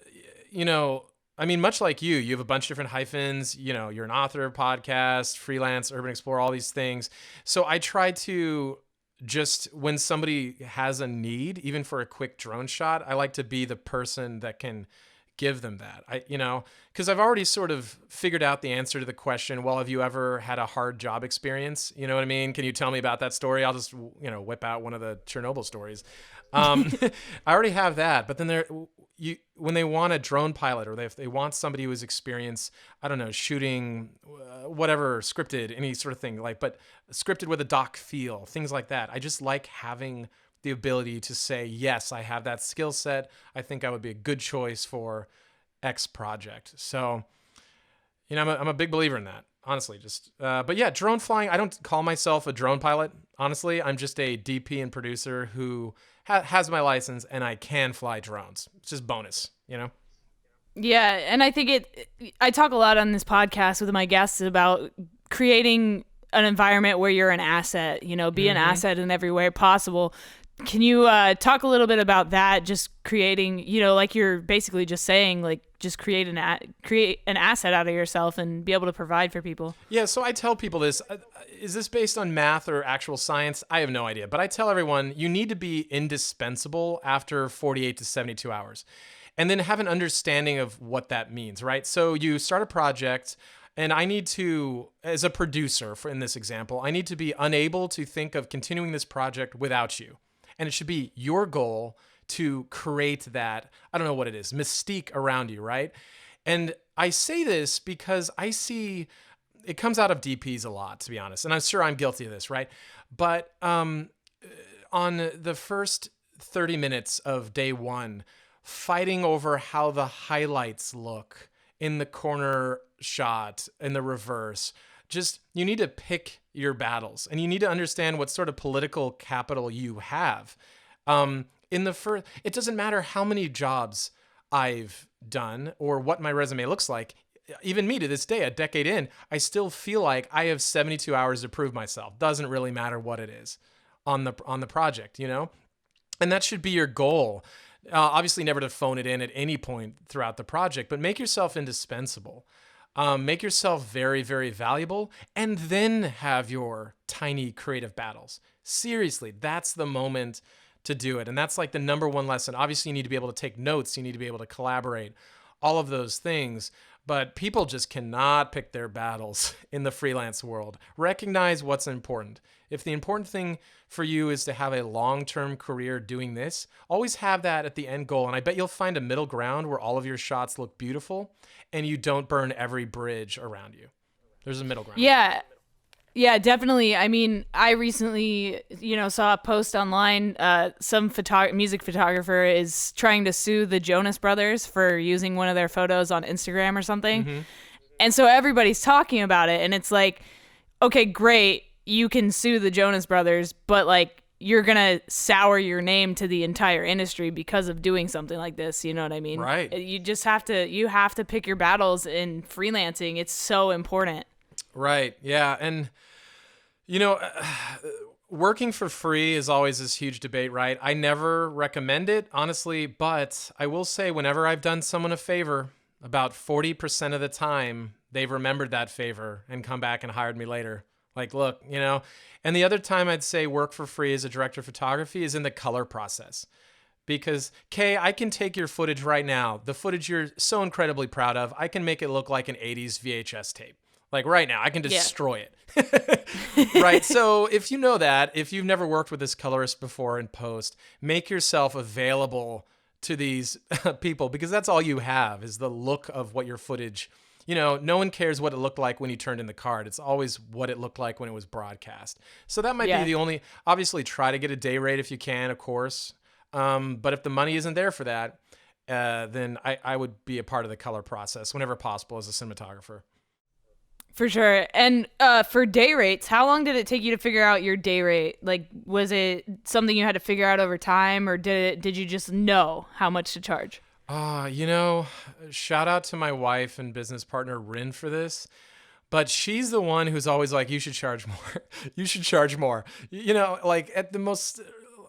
Speaker 2: much like you have a bunch of different hyphens. You're an author, podcast, freelance, urban explorer, all these things. So I try to just, when somebody has a need, even for a quick drone shot, I like to be the person that can give them that. Because I've already sort of figured out the answer to the question, well, have you ever had a hard job experience? You know what I mean? Can you tell me about that story? I'll just, whip out one of the Chernobyl stories. I already have that, but then when they want a drone pilot, or if they want somebody who has experience, I don't know, shooting whatever, scripted, any sort of thing, but scripted with a doc feel, things like that. I just like having the ability to say, yes, I have that skill set. I think I would be a good choice for X project. So, I'm a big believer in that, honestly. But yeah, drone flying, I don't call myself a drone pilot. Honestly, I'm just a DP and producer who has my license, and I can fly drones. It's just bonus,
Speaker 1: Yeah, and I think I talk a lot on this podcast with my guests about creating an environment where you're an asset, be an asset in every way possible. Can you talk a little bit about that? Just creating, like you're basically just saying, just create an asset out of yourself and be able to provide for people.
Speaker 2: Yeah. So I tell people this. Is this based on math or actual science? I have no idea. But I tell everyone you need to be indispensable after 48 to 72 hours, and then have an understanding of what that means, right? So you start a project. And I need to, as a producer, in this example, I need to be unable to think of continuing this project without you. And it should be your goal to create that, I don't know what it is, mystique around you, right? And I say this because I see, it comes out of DPs a lot, to be honest. And I'm sure I'm guilty of this, right? But on the first 30 minutes of day one, fighting over how the highlights look in the corner shot, in the reverse, you need to pick your battles, and you need to understand what sort of political capital you have. It doesn't matter how many jobs I've done or what my resume looks like. Even me to this day, a decade in, I still feel like I have 72 hours to prove myself. Doesn't really matter what it is on the project, and that should be your goal. Obviously never to phone it in at any point throughout the project, but make yourself indispensable. Make yourself very, very valuable, and then have your tiny creative battles. Seriously, that's the moment to do it. And that's the number one lesson. Obviously, you need to be able to take notes. You need to be able to collaborate, all of those things. But people just cannot pick their battles in the freelance world. Recognize what's important. If the important thing for you is to have a long-term career doing this, always have that at the end goal. And I bet you'll find a middle ground where all of your shots look beautiful and you don't burn every bridge around you. There's a middle ground.
Speaker 1: Yeah. Yeah, definitely. I mean, I recently, saw a post online. Some music photographer is trying to sue the Jonas Brothers for using one of their photos on Instagram or something. Mm-hmm. And so everybody's talking about it. And it's like, okay, great. You can sue the Jonas Brothers, but like, you're going to sour your name to the entire industry because of doing something like this. You know what I mean?
Speaker 2: Right.
Speaker 1: You just have to pick your battles in freelancing. It's so important.
Speaker 2: Right. Yeah. And, working for free is always this huge debate, right? I never recommend it, honestly, but I will say whenever I've done someone a favor, about 40% of the time, they've remembered that favor and come back and hired me later. Like, look, and the other time I'd say work for free as a director of photography is in the color process. Because, Kay, I can take your footage right now, the footage you're so incredibly proud of, I can make it look like an 80s VHS tape. Like right now, I can destroy it. Right. So if you know that, if you've never worked with this colorist before in post, make yourself available to these people because that's all you have is the look of what your footage, no one cares what it looked like when you turned in the card. It's always what it looked like when it was broadcast. So that might be the only, obviously try to get a day rate if you can, of course. But if the money isn't there for that, then I would be a part of the color process whenever possible as a cinematographer.
Speaker 1: For sure. And for day rates, how long did it take you to figure out your day rate? Like, was it something you had to figure out over time, or did you just know how much to charge?
Speaker 2: Shout out to my wife and business partner, Rin, for this. But she's the one who's always like, you should charge more. You should charge more. Like at the most...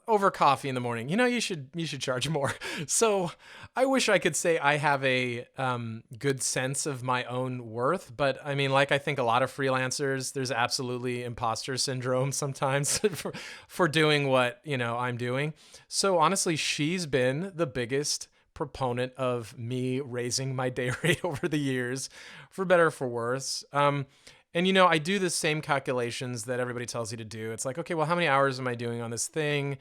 Speaker 2: over coffee in the morning, you should charge more. So I wish I could say I have a good sense of my own worth. But I mean, like I think a lot of freelancers, there's absolutely imposter syndrome sometimes for doing what, I'm doing. So honestly, she's been the biggest proponent of me raising my day rate over the years, for better or for worse. And, I do the same calculations that everybody tells you to do. It's like, okay, well, how many hours am I doing on this thing?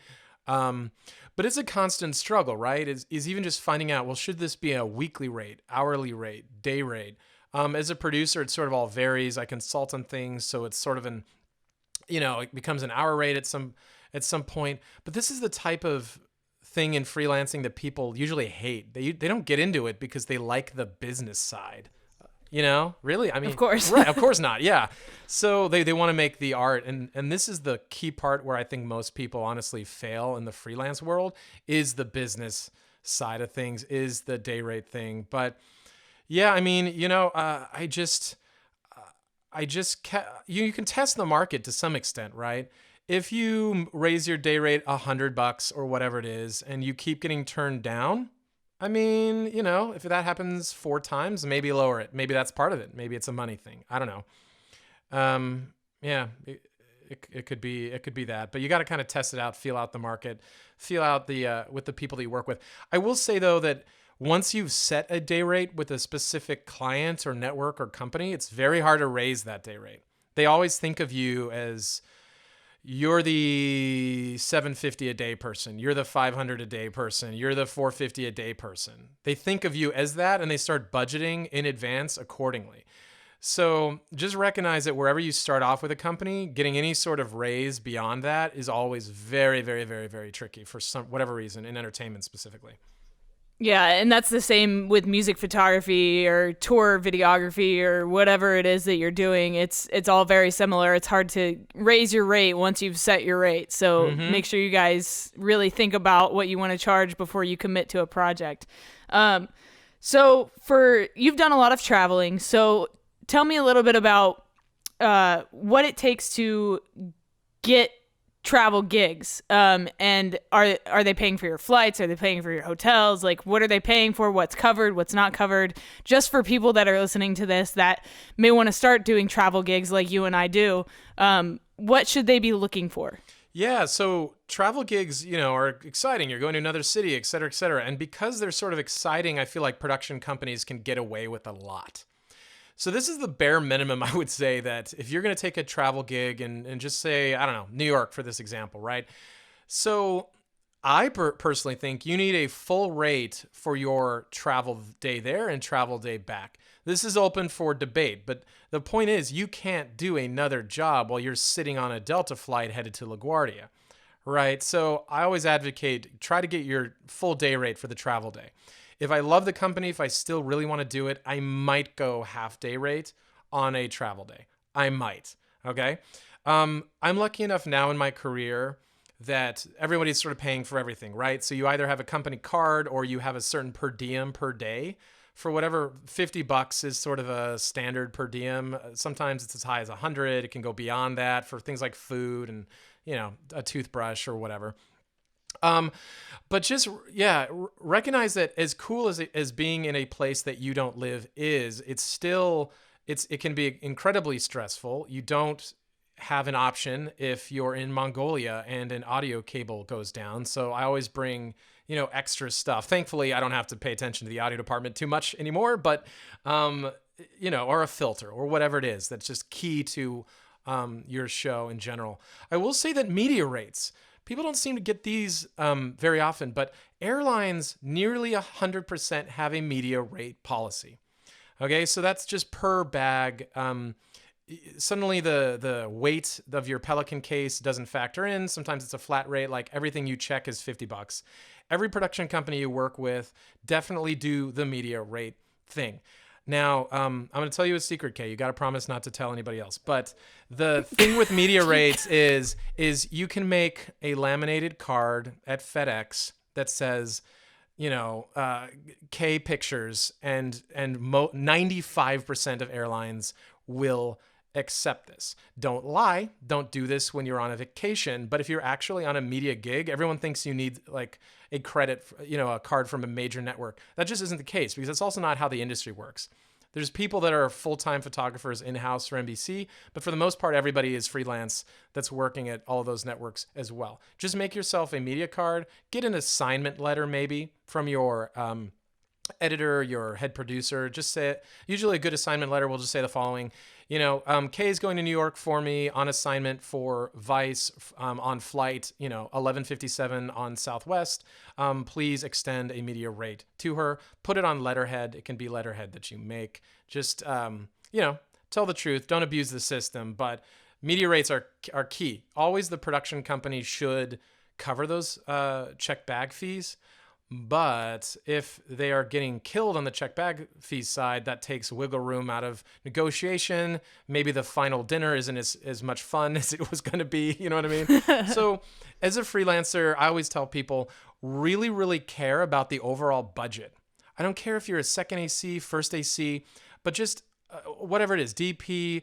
Speaker 2: But it's a constant struggle, right? Is even just finding out, well, should this be a weekly rate, hourly rate, day rate? As a producer, it sort of all varies. I consult on things, so it's sort of it becomes an hour rate at some point. But this is the type of thing in freelancing that people usually hate. They don't get into it because they like the business side. Really? I mean,
Speaker 1: of course.
Speaker 2: Right, of course not. Yeah. So they want to make the art. And this is the key part where I think most people honestly fail in the freelance world is the business side of things, is the day rate thing. But yeah, I mean, you can test the market to some extent, right? If you raise your day rate $100 or whatever it is, and you keep getting turned down, I mean, if that happens 4 times, maybe lower it. Maybe that's part of it. Maybe it's a money thing. I don't know. Yeah, it could be that, but you got to kind of test it out, feel out the market, feel out with the people that you work with. I will say though, that once you've set a day rate with a specific client or network or company, it's very hard to raise that day rate. They always think of you as, you're the $750 a day person. You're the $500 a day person. You're the $450 a day person. They think of you as that, and they start budgeting in advance accordingly. So just recognize that wherever you start off with a company, getting any sort of raise beyond that is always very, very, very, very tricky for whatever reason, in entertainment specifically.
Speaker 1: Yeah, and that's the same with music photography or tour videography or whatever it is that you're doing. It's all very similar. It's hard to raise your rate once you've set your rate. So make sure you guys really think about what you want to charge before you commit to a project. So you've done a lot of traveling. So tell me a little bit about what it takes to get travel gigs, and are they paying for your flights? Are they paying for your hotels? Like, what are they paying for? What's covered? What's not covered? Just for people that are listening to this that may want to start doing travel gigs like you and I do, what should they be looking for?
Speaker 2: Yeah, so travel gigs, are exciting. You're going to another city, et cetera, et cetera. And because they're sort of exciting, I feel like production companies can get away with a lot. So this is the bare minimum, I would say, that if you're going to take a travel gig and just say, I don't know, New York for this example, right? So I personally think you need a full rate for your travel day there and travel day back. This is open for debate, but the point is you can't do another job while you're sitting on a Delta flight headed to LaGuardia, right? So I always advocate try to get your full day rate for the travel day. If I love the company, if I still really want to do it, I might go half day rate on a travel day. I might, okay? I'm lucky enough now in my career that everybody's sort of paying for everything, right? So you either have a company card or you have a certain per diem per day for whatever. $50 is sort of a standard per diem. Sometimes it's as high as 100. It can go beyond that for things like food and, a toothbrush or whatever. But just, recognize that as cool as being in a place that you don't live is, it can be incredibly stressful. You don't have an option if you're in Mongolia and an audio cable goes down. So I always bring, extra stuff. Thankfully, I don't have to pay attention to the audio department too much anymore, but, or a filter or whatever it is that's just key to your show in general. I will say that media rates, people don't seem to get these very often, but airlines nearly 100% have a media rate policy. Okay, so that's just per bag. Suddenly the weight of your Pelican case doesn't factor in. Sometimes it's a flat rate, like everything you check is $50. Every production company you work with definitely do the media rate thing. Now, I'm going to tell you a secret, Kay. You got to promise not to tell anybody else. But the thing with media rates is you can make a laminated card at FedEx that says, K pictures, and 95% of airlines will accept this. Don't lie. Don't do this when you're on a vacation. But if you're actually on a media gig, everyone thinks you need like a credit, a card from a major network. That just isn't the case because that's also not how the industry works. There's people that are full-time photographers in-house for NBC, but for the most part, everybody is freelance that's working at all of those networks as well. Just make yourself a media card, get an assignment letter maybe from your editor, your head producer. Just say it. Usually a good assignment letter will just say the following, Kay is going to New York for me on assignment for Vice on flight, 1157 on Southwest. Please extend a media rate to her. Put it on letterhead. It can be letterhead that you make. Just, tell the truth. Don't abuse the system. But media rates are key. Always the production company should cover those check bag fees. But if they are getting killed on the check bag fees side, that takes wiggle room out of negotiation. Maybe the final dinner isn't as much fun as it was going to be. You know what I mean? So as a freelancer, I always tell people really, really care about the overall budget. I don't care if you're a second AC, first AC, but just whatever it is, DP,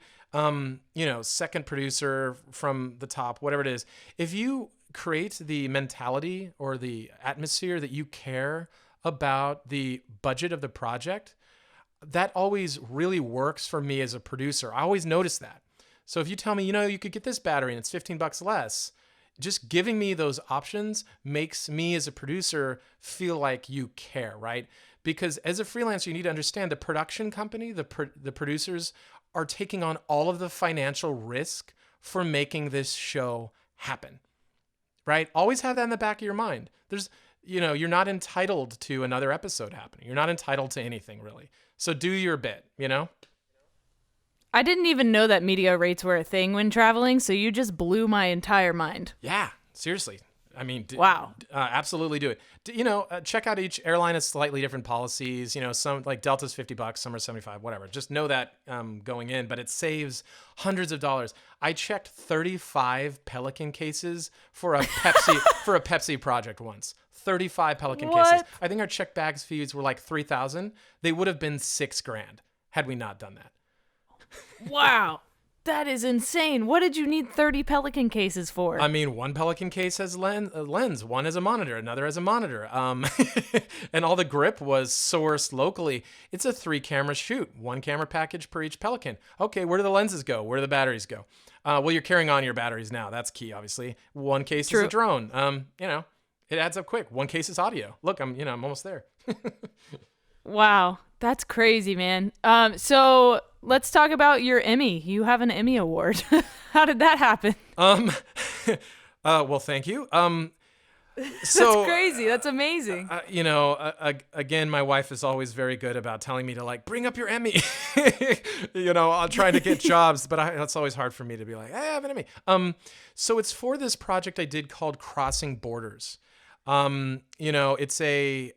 Speaker 2: second producer from the top, whatever it is. If you create the mentality or the atmosphere that you care about the budget of the project, that always really works for me as a producer. I always notice that. So if you tell me, you could get this battery and it's $15 less, just giving me those options makes me as a producer feel like you care, right? Because as a freelancer, you need to understand the production company, the producers are taking on all of the financial risk for making this show happen. Right? Always have that in the back of your mind. You're not entitled to another episode happening. You're not entitled to anything really. So do your bit,
Speaker 1: I didn't even know that media rates were a thing when traveling, so you just blew my entire mind.
Speaker 2: Yeah, seriously. I mean,
Speaker 1: wow.
Speaker 2: Absolutely do it. Check out each airline has slightly different policies. Some like Delta's $50, some are $75, whatever. Just know that going in, but it saves hundreds of dollars. I checked 35 Pelican cases for a Pepsi project once. 35 Pelican cases. I think our check bags fees were like $3,000. They would have been $6,000 had we not done that.
Speaker 1: Wow. That is insane. What did you need 30 Pelican cases for?
Speaker 2: I mean, one Pelican case has a lens, one has a monitor, another has a monitor. And all the grip was sourced locally. It's a 3-camera shoot, 1 camera package per each Pelican. Okay, where do the lenses go? Where do the batteries go? Well, you're carrying on your batteries now. That's key, obviously. One case is a drone. It adds up quick. One case is audio. Look, I'm almost there.
Speaker 1: Wow, that's crazy, man. So let's talk about your Emmy. You have an Emmy Award. How did that happen?
Speaker 2: Well, thank you.
Speaker 1: That's crazy. That's amazing.
Speaker 2: Again, my wife is always very good about telling me to like bring up your Emmy. I'm trying to get jobs, but it's always hard for me to be like, hey, I have an Emmy. So it's for this project I did called Crossing Borders. It's a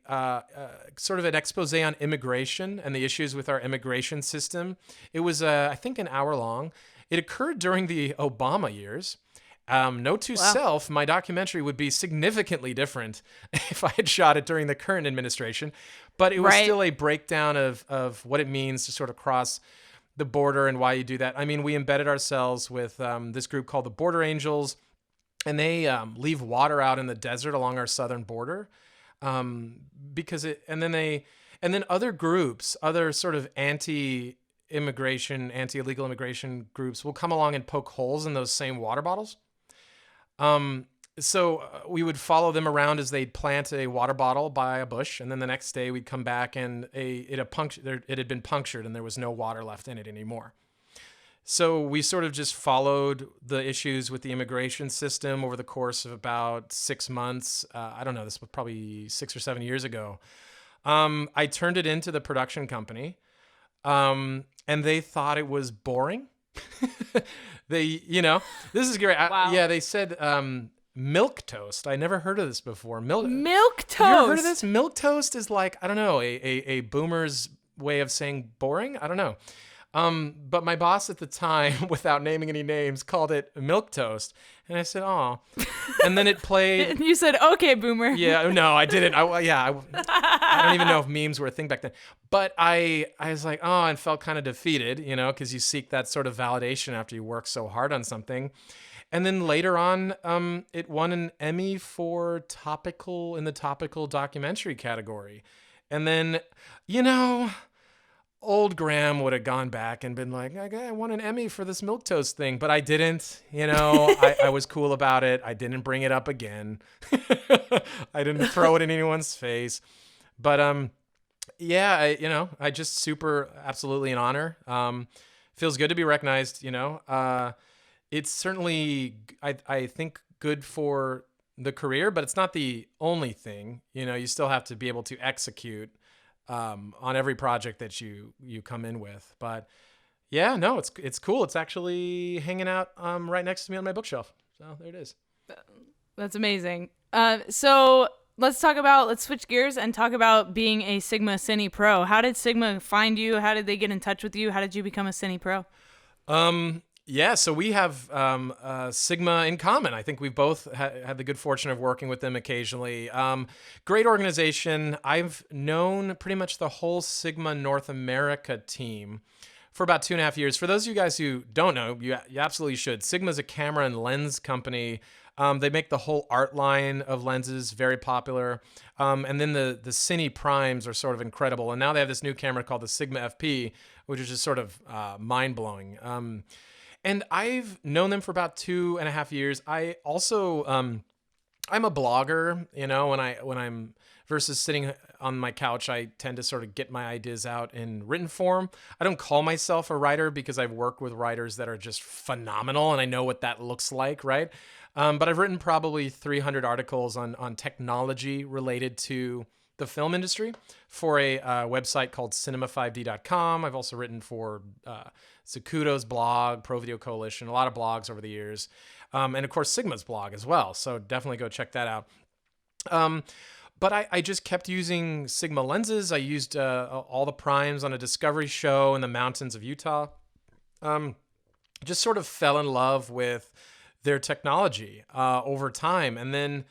Speaker 2: sort of an expose on immigration and the issues with our immigration system. It was, I think, an hour long. It occurred during the Obama years. Note to self, my documentary would be significantly different if I had shot it during the current administration, but it was still a breakdown of what it means to sort of cross the border and why you do that. I mean, we embedded ourselves with this group called the Border Angels, and they leave water out in the desert along our southern border, and then other groups, other sort of anti-illegal immigration groups will come along and poke holes in those same water bottles. So we would follow them around as they'd plant a water bottle by a bush, and then the next day we'd come back and it had been punctured and there was no water left in it anymore. So we sort of just followed the issues with the immigration system over the course of about 6 months. I don't know, this was probably 6 or 7 years ago. I turned it into the production company, and they thought it was boring. This is great.
Speaker 1: Wow.
Speaker 2: They said milk toast. I never heard of this before. Milk toast. You ever heard of this? Milk toast is like, I don't know, a boomer's way of saying boring. I don't know. But my boss at the time, without naming any names, called it milk toast. And I said, "Oh," and then it played.
Speaker 1: You said, "Okay, boomer."
Speaker 2: Yeah, no, I didn't. I don't even know if memes were a thing back then. But I was like, oh, and felt kind of defeated, because you seek that sort of validation after you work so hard on something. And then later on, it won an Emmy for topical in the topical documentary category. And then, old Graham would have gone back and been like, I won an Emmy for this milquetoast thing, but I didn't, I was cool about it. I didn't bring it up again. I didn't throw it in anyone's face, but, I just absolutely an honor. Feels good to be recognized, it's certainly, I think good for the career, but it's not the only thing, you still have to be able to execute on every project that you come in with. But yeah, no, it's cool. It's actually hanging out right next to me on my bookshelf. So there it is.
Speaker 1: That's amazing. So let's switch gears and talk about being a Sigma Cine Pro. How did Sigma find you? How did they get in touch with you? How did you become a Cine Pro?
Speaker 2: Yeah, so we have Sigma in common. I think we've both had the good fortune of working with them occasionally. Great organization. I've known pretty much the whole Sigma North America team for about 2.5 years. For those of you guys who don't know, you absolutely should. Sigma's a camera and lens company. They make the whole art line of lenses, very popular. And then the Cine Primes are sort of incredible. And now they have this new camera called the Sigma FP, which is just sort of mind-blowing. And I've known them for about 2.5 years. I also, I'm a blogger, when I'm versus sitting on my couch, I tend to sort of get my ideas out in written form. I don't call myself a writer because I've worked with writers that are just phenomenal and I know what that looks like, right? But I've written probably 300 articles on technology related to the film industry for a website called cinema5d.com. I've also written for Zacuto's blog, Pro Video Coalition, a lot of blogs over the years. And of course, Sigma's blog as well. So definitely go check that out. But I just kept using Sigma lenses. I used all the primes on a discovery show in the mountains of Utah. Just sort of fell in love with their technology over time. And then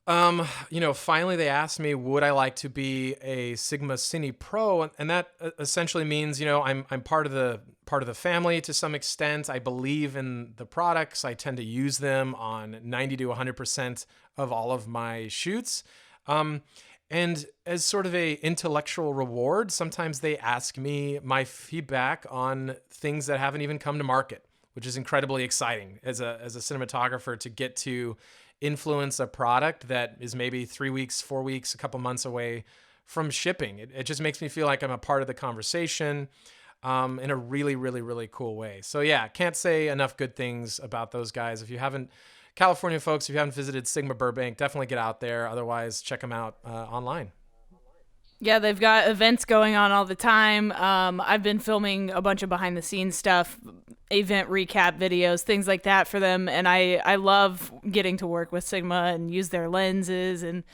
Speaker 2: finally they asked me, would I like to be a Sigma Cine Pro? And that essentially means, I'm part of the family to some extent. I believe in the products. I tend to use them on 90 to 100% of all of my shoots. And as sort of a intellectual reward, sometimes they ask me my feedback on things that haven't even come to market, which is incredibly exciting as a cinematographer to get to influence a product that is maybe 3 weeks, 4 weeks, a couple months away from shipping. It just makes me feel like I'm a part of the conversation in a really, really, really cool way. So yeah, can't say enough good things about those guys. If you haven't, California folks, if you haven't visited Sigma Burbank, definitely get out there. Otherwise, check them out online.
Speaker 1: Yeah, they've got events going on all the time. I've been filming a bunch of behind the scenes stuff, event recap videos, things like that for them. And I love getting to work with Sigma and use their lenses and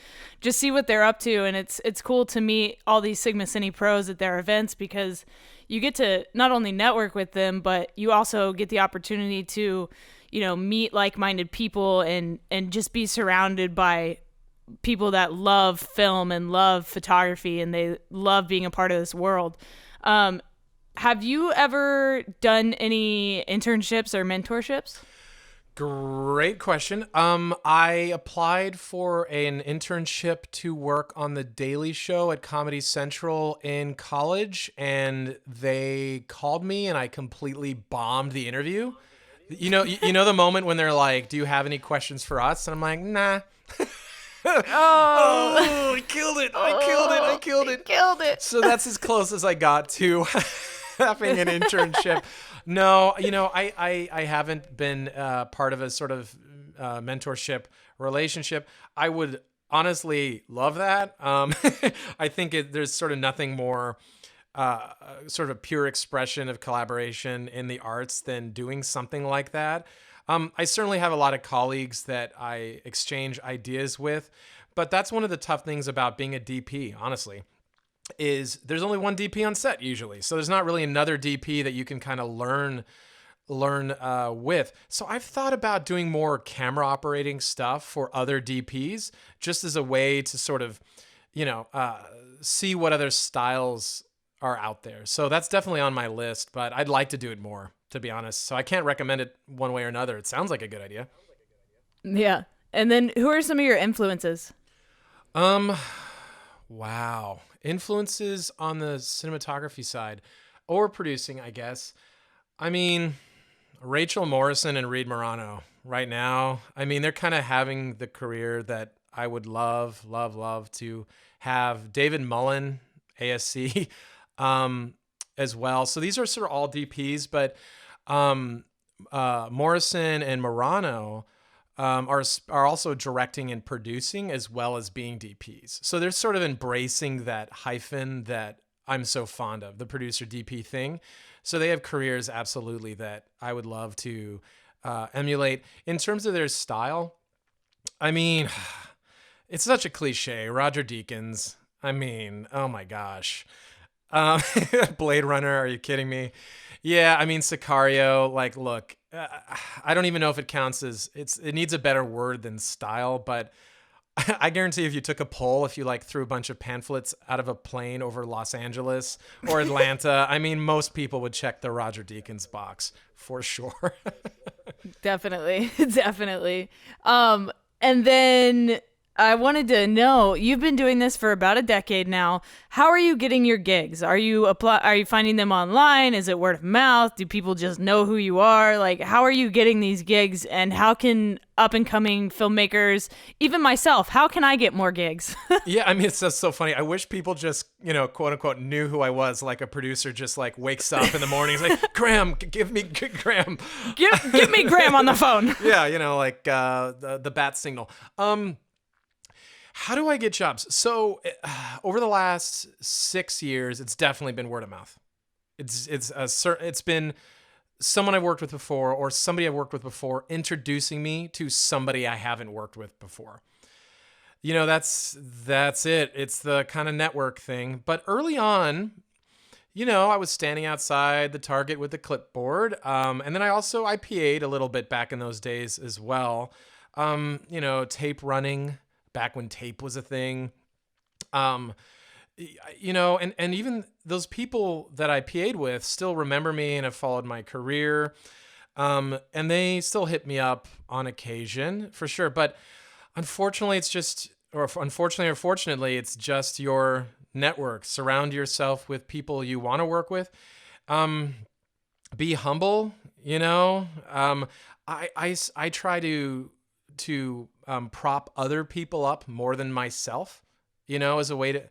Speaker 1: just see what they're up to. And it's cool to meet all these Sigma Cine pros at their events because you get to not only network with them, but you also get the opportunity to, meet like-minded people and just be surrounded by people that love film and love photography and they love being a part of this world. Have you ever done any internships or mentorships?
Speaker 2: Great question. I applied for an internship to work on The Daily Show at Comedy Central in college, and they called me and I completely bombed the interview. You know the moment when they're like, "Do you have any questions for us?" And I'm like, "Nah." I killed it. I killed it. So that's as close as I got to having an internship. No, I haven't been part of a sort of mentorship relationship. I would honestly love that. I think there's sort of nothing more sort of a pure expression of collaboration in the arts than doing something like that. I certainly have a lot of colleagues that I exchange ideas with, but that's one of the tough things about being a DP, honestly, is there's only one DP on set usually. So there's not really another DP that you can kind of learn with. So I've thought about doing more camera operating stuff for other DPs just as a way to sort of, see what other styles are out there. So that's definitely on my list, but I'd like to do it more, to be honest. So I can't recommend it one way or another. It sounds like a good idea.
Speaker 1: Yeah. And then who are some of your influences?
Speaker 2: Wow. Influences on the cinematography side or producing, I guess. I mean, Rachel Morrison and Reed Morano right now. I mean, they're kind of having the career that I would love to have. David Mullen, ASC, as well. So these are sort of all DPs, but Morrison and Morano are also directing and producing as well as being DPs. So they're sort of embracing that hyphen that I'm so fond of, the producer DP thing. So they have careers absolutely that I would love to emulate. In terms of their style, I mean, it's such a cliche. Roger Deakins. I mean, oh my gosh. Blade Runner, are you kidding me? Yeah, I mean, Sicario, like, look, I don't even know if it counts as, it needs a better word than style, but I guarantee if you took a poll, if you like threw a bunch of pamphlets out of a plane over Los Angeles or Atlanta, I mean, most people would check the Roger Deakins box for sure.
Speaker 1: Definitely. And then I wanted to know, you've been doing this for about a decade now. How are you getting your gigs? Are you finding them online? Is it word of mouth? Do people just know who you are? Like, how are you getting these gigs? And how can up and coming filmmakers, even myself, how can I get more gigs?
Speaker 2: Yeah, I mean, it's just so funny. I wish people just, quote unquote, knew who I was. Like a producer just like wakes up in the morning. He's like, Graham, give me Graham.
Speaker 1: Give me Graham on the phone.
Speaker 2: Yeah, like the bat signal. How do I get jobs? So over the last 6 years, it's definitely been word of mouth. It's been someone I've worked with before or somebody I've worked with before introducing me to somebody I haven't worked with before. That's it. It's the kind of network thing. But early on, I was standing outside the Target with the clipboard. And then I PA'd a little bit back in those days as well. Tape running. Back when tape was a thing, and even those people that I PA'd with still remember me and have followed my career, and they still hit me up on occasion for sure. But unfortunately, fortunately, it's just your network. Surround yourself with people you want to work with. Be humble. You know, I try to prop other people up more than myself. You know, as a way to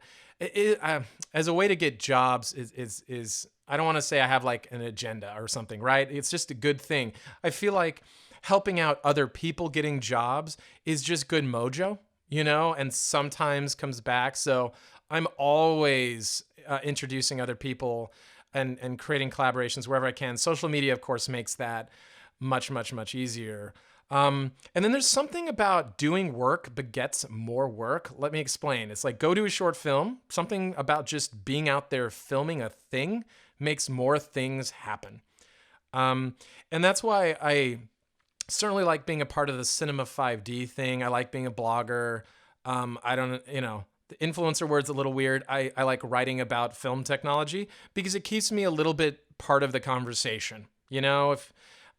Speaker 2: as a way to get jobs is I don't want to say I have like an agenda or something, right? It's just a good thing. I feel like helping out other people getting jobs is just good mojo, you know, and sometimes comes back. So I'm always introducing other people and creating collaborations wherever I can. Social media, of course, makes that much, much, much easier. And then there's something about doing work begets more work. Let me explain. It's like go do a short film. Something about just being out there filming a thing makes more things happen. And that's why I certainly like being a part of the Cinema 5D thing. I like being a blogger. I don't, you know, the influencer word's a little weird. I like writing about film technology because it keeps me a little bit part of the conversation, you know,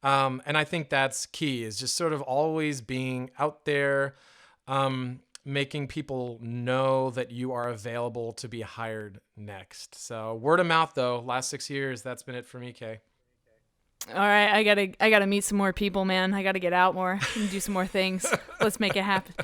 Speaker 2: and I think that's key, is just sort of always being out there, making people know that you are available to be hired next. So word of mouth, though, last 6 years, that's been it for me, Kay.
Speaker 1: All right, I gotta meet some more people, man. I gotta get out more and do some more things. Let's make it happen.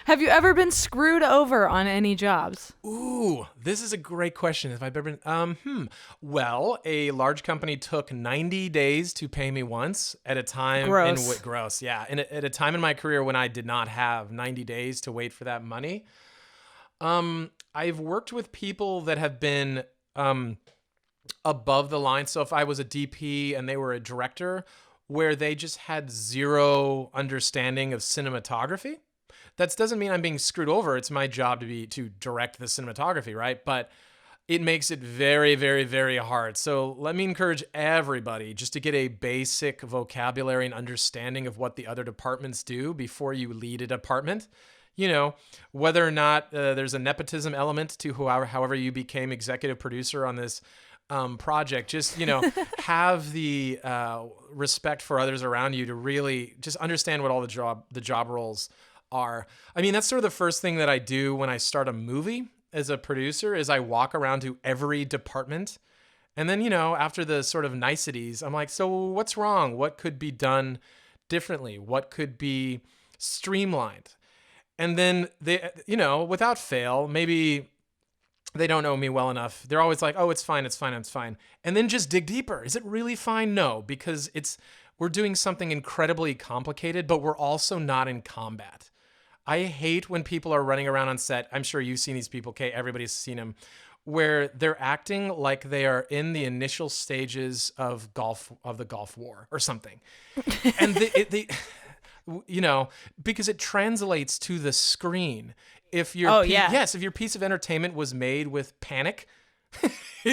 Speaker 1: Have you ever been screwed over on any jobs?
Speaker 2: Ooh, this is a great question. Have I ever been? Well, a large company took 90 days to pay me once at a time.
Speaker 1: Gross.
Speaker 2: Gross, yeah. At a time in my career when I did not have 90 days to wait for that money. I've worked with people that have been above the line. So if I was a DP and they were a director, where they just had zero understanding of cinematography. That doesn't mean I'm being screwed over. It's my job to direct the cinematography, right? But it makes it very, very, very hard. So let me encourage everybody just to get a basic vocabulary and understanding of what the other departments do before you lead a department. You know, whether or not there's a nepotism element to however you became executive producer on this project, just, you know, have the respect for others around you to really just understand what all the job roles are. I mean, that's sort of the first thing that I do when I start a movie as a producer is I walk around to every department. And then, you know, after the sort of niceties, I'm like, so what's wrong? What could be done differently? What could be streamlined? And then they, you know, without fail, maybe they don't know me well enough. They're always like, oh, it's fine. And then just dig deeper. Is it really fine? No, because we're doing something incredibly complicated, but we're also not in combat. I hate when people are running around on set. I'm sure you've seen these people, Kay, everybody's seen them, where they're acting like they are in the initial stages of the Gulf War or something. And they you know, because it translates to the screen. If your if your piece of entertainment was made with panic,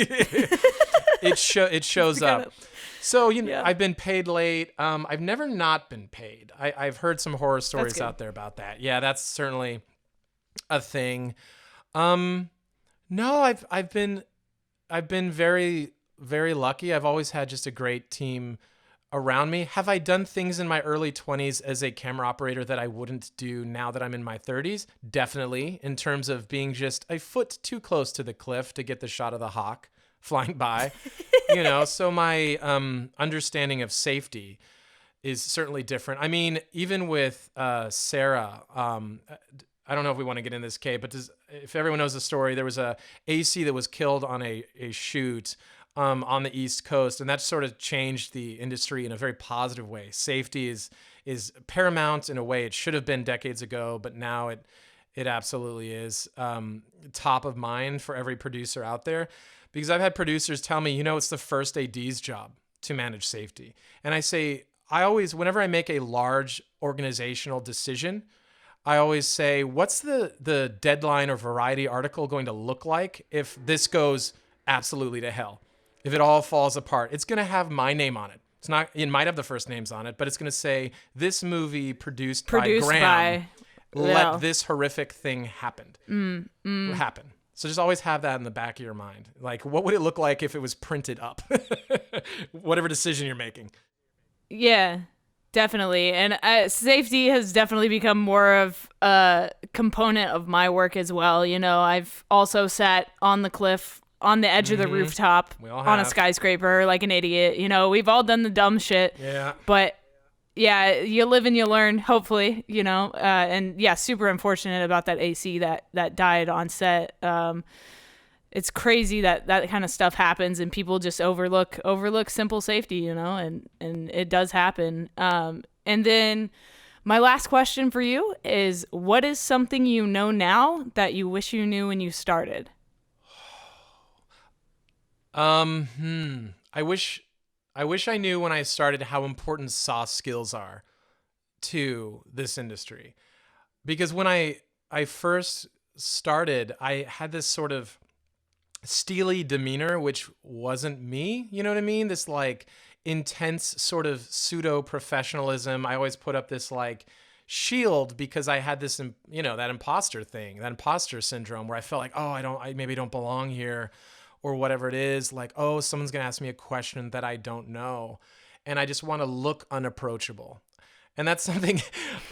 Speaker 2: it shows up. So, you know, I've been paid late. I've never not been paid. I've heard some horror stories out there about that. Yeah, that's certainly a thing. No, I've been very, very lucky. I've always had just a great team around me. Have I done things in my early 20s as a camera operator that I wouldn't do now that I'm in my 30s? Definitely, in terms of being just a foot too close to the cliff to get the shot of the hawk flying by. You know, so my understanding of safety is certainly different. I mean, even with Sarah, I don't know if we want to get in this, Kay, but if everyone knows the story, there was a AC that was killed on a shoot on the East Coast, and that sort of changed the industry in a very positive way. Safety is paramount in a way it should have been decades ago, but now it absolutely is top of mind for every producer out there. Because I've had producers tell me, you know, it's the first AD's job to manage safety. And I say, whenever I make a large organizational decision, I always say, what's the deadline or Variety article going to look like if this goes absolutely to hell? If it all falls apart, it's going to have my name on it. It's not. It might have the first names on it, but it's going to say this movie produced by Graham. Let this horrific thing happen. Happen. So just always have that in the back of your mind. Like, what would it look like if it was printed up? Whatever decision you're making.
Speaker 1: Yeah, definitely. And safety has definitely become more of a component of my work as well. You know, I've also sat on the cliff on the edge of the rooftop
Speaker 2: We all
Speaker 1: on a
Speaker 2: have.
Speaker 1: skyscraper like an idiot. You know, we've all done the dumb shit.
Speaker 2: Yeah.
Speaker 1: But yeah, you live and you learn, hopefully, you know. And yeah, super unfortunate about that AC that died on set. It's crazy that kind of stuff happens and people just overlook simple safety, you know, and it does happen. And then my last question for you is, what is something you know now that you wish you knew when you started?
Speaker 2: I wish I knew when I started how important soft skills are to this industry. Because when I first started, I had this sort of steely demeanor, which wasn't me, you know what I mean? This like intense sort of pseudo professionalism. I always put up this like shield because I had this, you know, that imposter thing, that imposter syndrome where I felt like, oh, I maybe don't belong here or whatever it is. Like, oh, someone's going to ask me a question that I don't know. And I just want to look unapproachable. And that's something,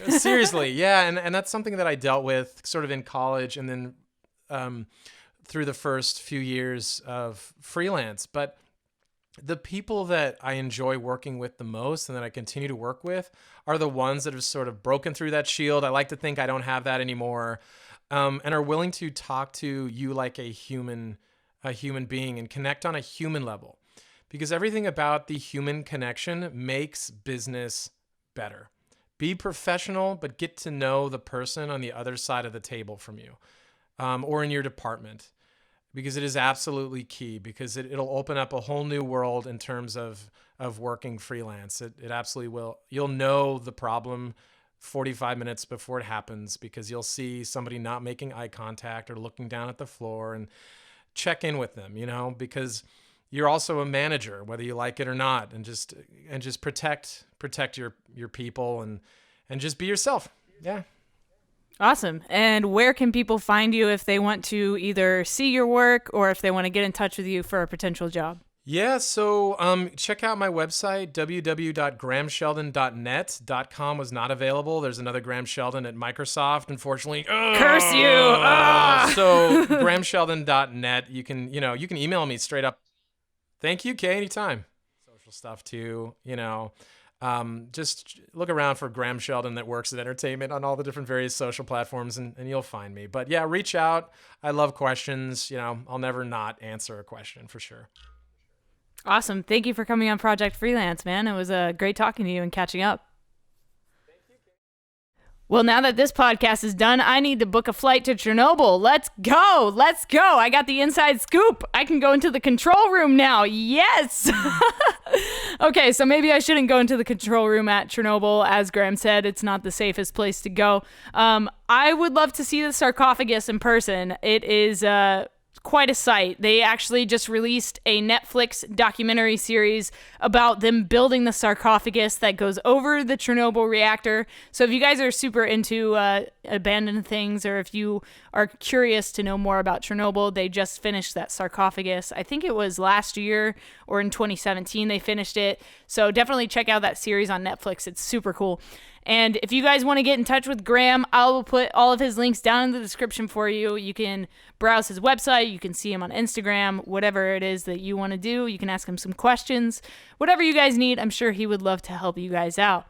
Speaker 2: seriously, yeah. And that's something that I dealt with sort of in college and then through the first few years of freelance. But the people that I enjoy working with the most and that I continue to work with are the ones that have sort of broken through that shield. I like to think I don't have that anymore, and are willing to talk to you like a human being and connect on a human level, because everything about the human connection makes business better. Be professional, but get to know the person on the other side of the table from you, or in your department. Because it is absolutely key, because it'll open up a whole new world in terms of working freelance. It absolutely will. You'll know the problem 45 minutes before it happens, because you'll see somebody not making eye contact or looking down at the floor, and check in with them, you know, because you're also a manager, whether you like it or not, and just protect your people and just be yourself. Yeah.
Speaker 1: Awesome. And where can people find you if they want to either see your work or if they want to get in touch with you for a potential job?
Speaker 2: Yeah, so check out my website, www.grahamsheldon.net.com was not available. There's another Graham Sheldon at Microsoft, unfortunately.
Speaker 1: Curse you!
Speaker 2: So grahamsheldon.net, you can email me straight up. Thank you, Kay, anytime. Social stuff too, you know. Just look around for Graham Sheldon that works at entertainment on all the different various social platforms, and you'll find me. But yeah, reach out. I love questions. You know, I'll never not answer a question for sure.
Speaker 1: Awesome. Thank you for coming on Project Freelance, man. It was great talking to you and catching up. Well, now that this podcast is done, I need to book a flight to Chernobyl. Let's go. I got the inside scoop. I can go into the control room now. Yes. Okay, so maybe I shouldn't go into the control room at Chernobyl. As Graham said, it's not the safest place to go. I would love to see the sarcophagus in person. It is quite a sight. They actually just released a Netflix documentary series about them building the sarcophagus that goes over the Chernobyl reactor. So if you guys are super into abandoned things, or if you are curious to know more about Chernobyl, they just finished that sarcophagus. I think it was last year or in 2017 they finished it. So definitely check out that series on Netflix. It's super cool. And if you guys want to get in touch with Graham, I will put all of his links down in the description for you. You can browse his website. You can see him on Instagram, whatever it is that you want to do. You can ask him some questions. Whatever you guys need, I'm sure he would love to help you guys out.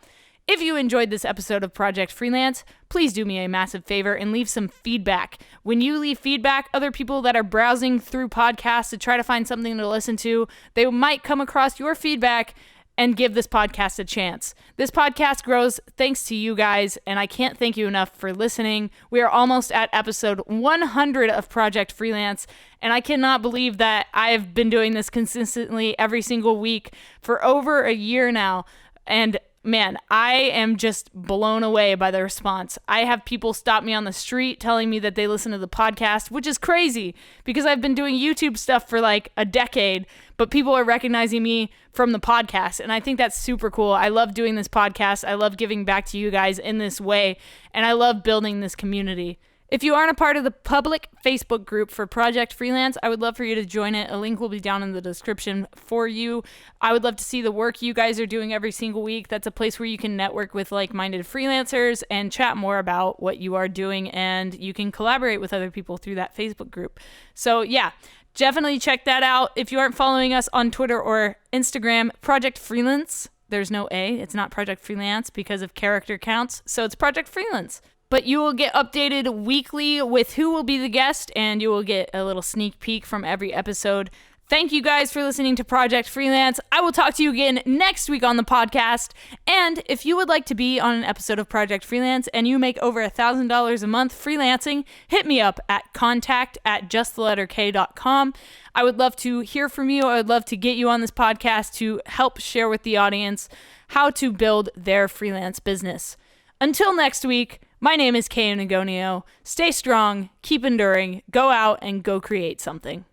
Speaker 1: If you enjoyed this episode of Project Freelance, please do me a massive favor and leave some feedback. When you leave feedback, other people that are browsing through podcasts to try to find something to listen to, they might come across your feedback and give this podcast a chance. This podcast grows thanks to you guys, and I can't thank you enough for listening. We are almost at episode 100 of Project Freelance, and I cannot believe that I've been doing this consistently every single week for over a year now. And man, I am just blown away by the response. I have people stop me on the street telling me that they listen to the podcast, which is crazy because I've been doing YouTube stuff for like a decade, but people are recognizing me from the podcast. And I think that's super cool. I love doing this podcast. I love giving back to you guys in this way. And I love building this community. If you aren't a part of the public Facebook group for Project Freelance, I would love for you to join it. A link will be down in the description for you. I would love to see the work you guys are doing every single week. That's a place where you can network with like-minded freelancers and chat more about what you are doing, and you can collaborate with other people through that Facebook group. So yeah, definitely check that out. If you aren't following us on Twitter or Instagram, Project Freelance, there's no A, it's not Project Freelance because of character counts, so it's Project Freelance. But you will get updated weekly with who will be the guest, and you will get a little sneak peek from every episode. Thank you guys for listening to Project Freelance. I will talk to you again next week on the podcast. And if you would like to be on an episode of Project Freelance and you make over $1,000 a month freelancing, hit me up at contact@justtheletterk.com. I would love to hear from you. I would love to get you on this podcast to help share with the audience how to build their freelance business. Until next week, my name is Kay Nagonio. Stay strong, keep enduring, go out and go create something.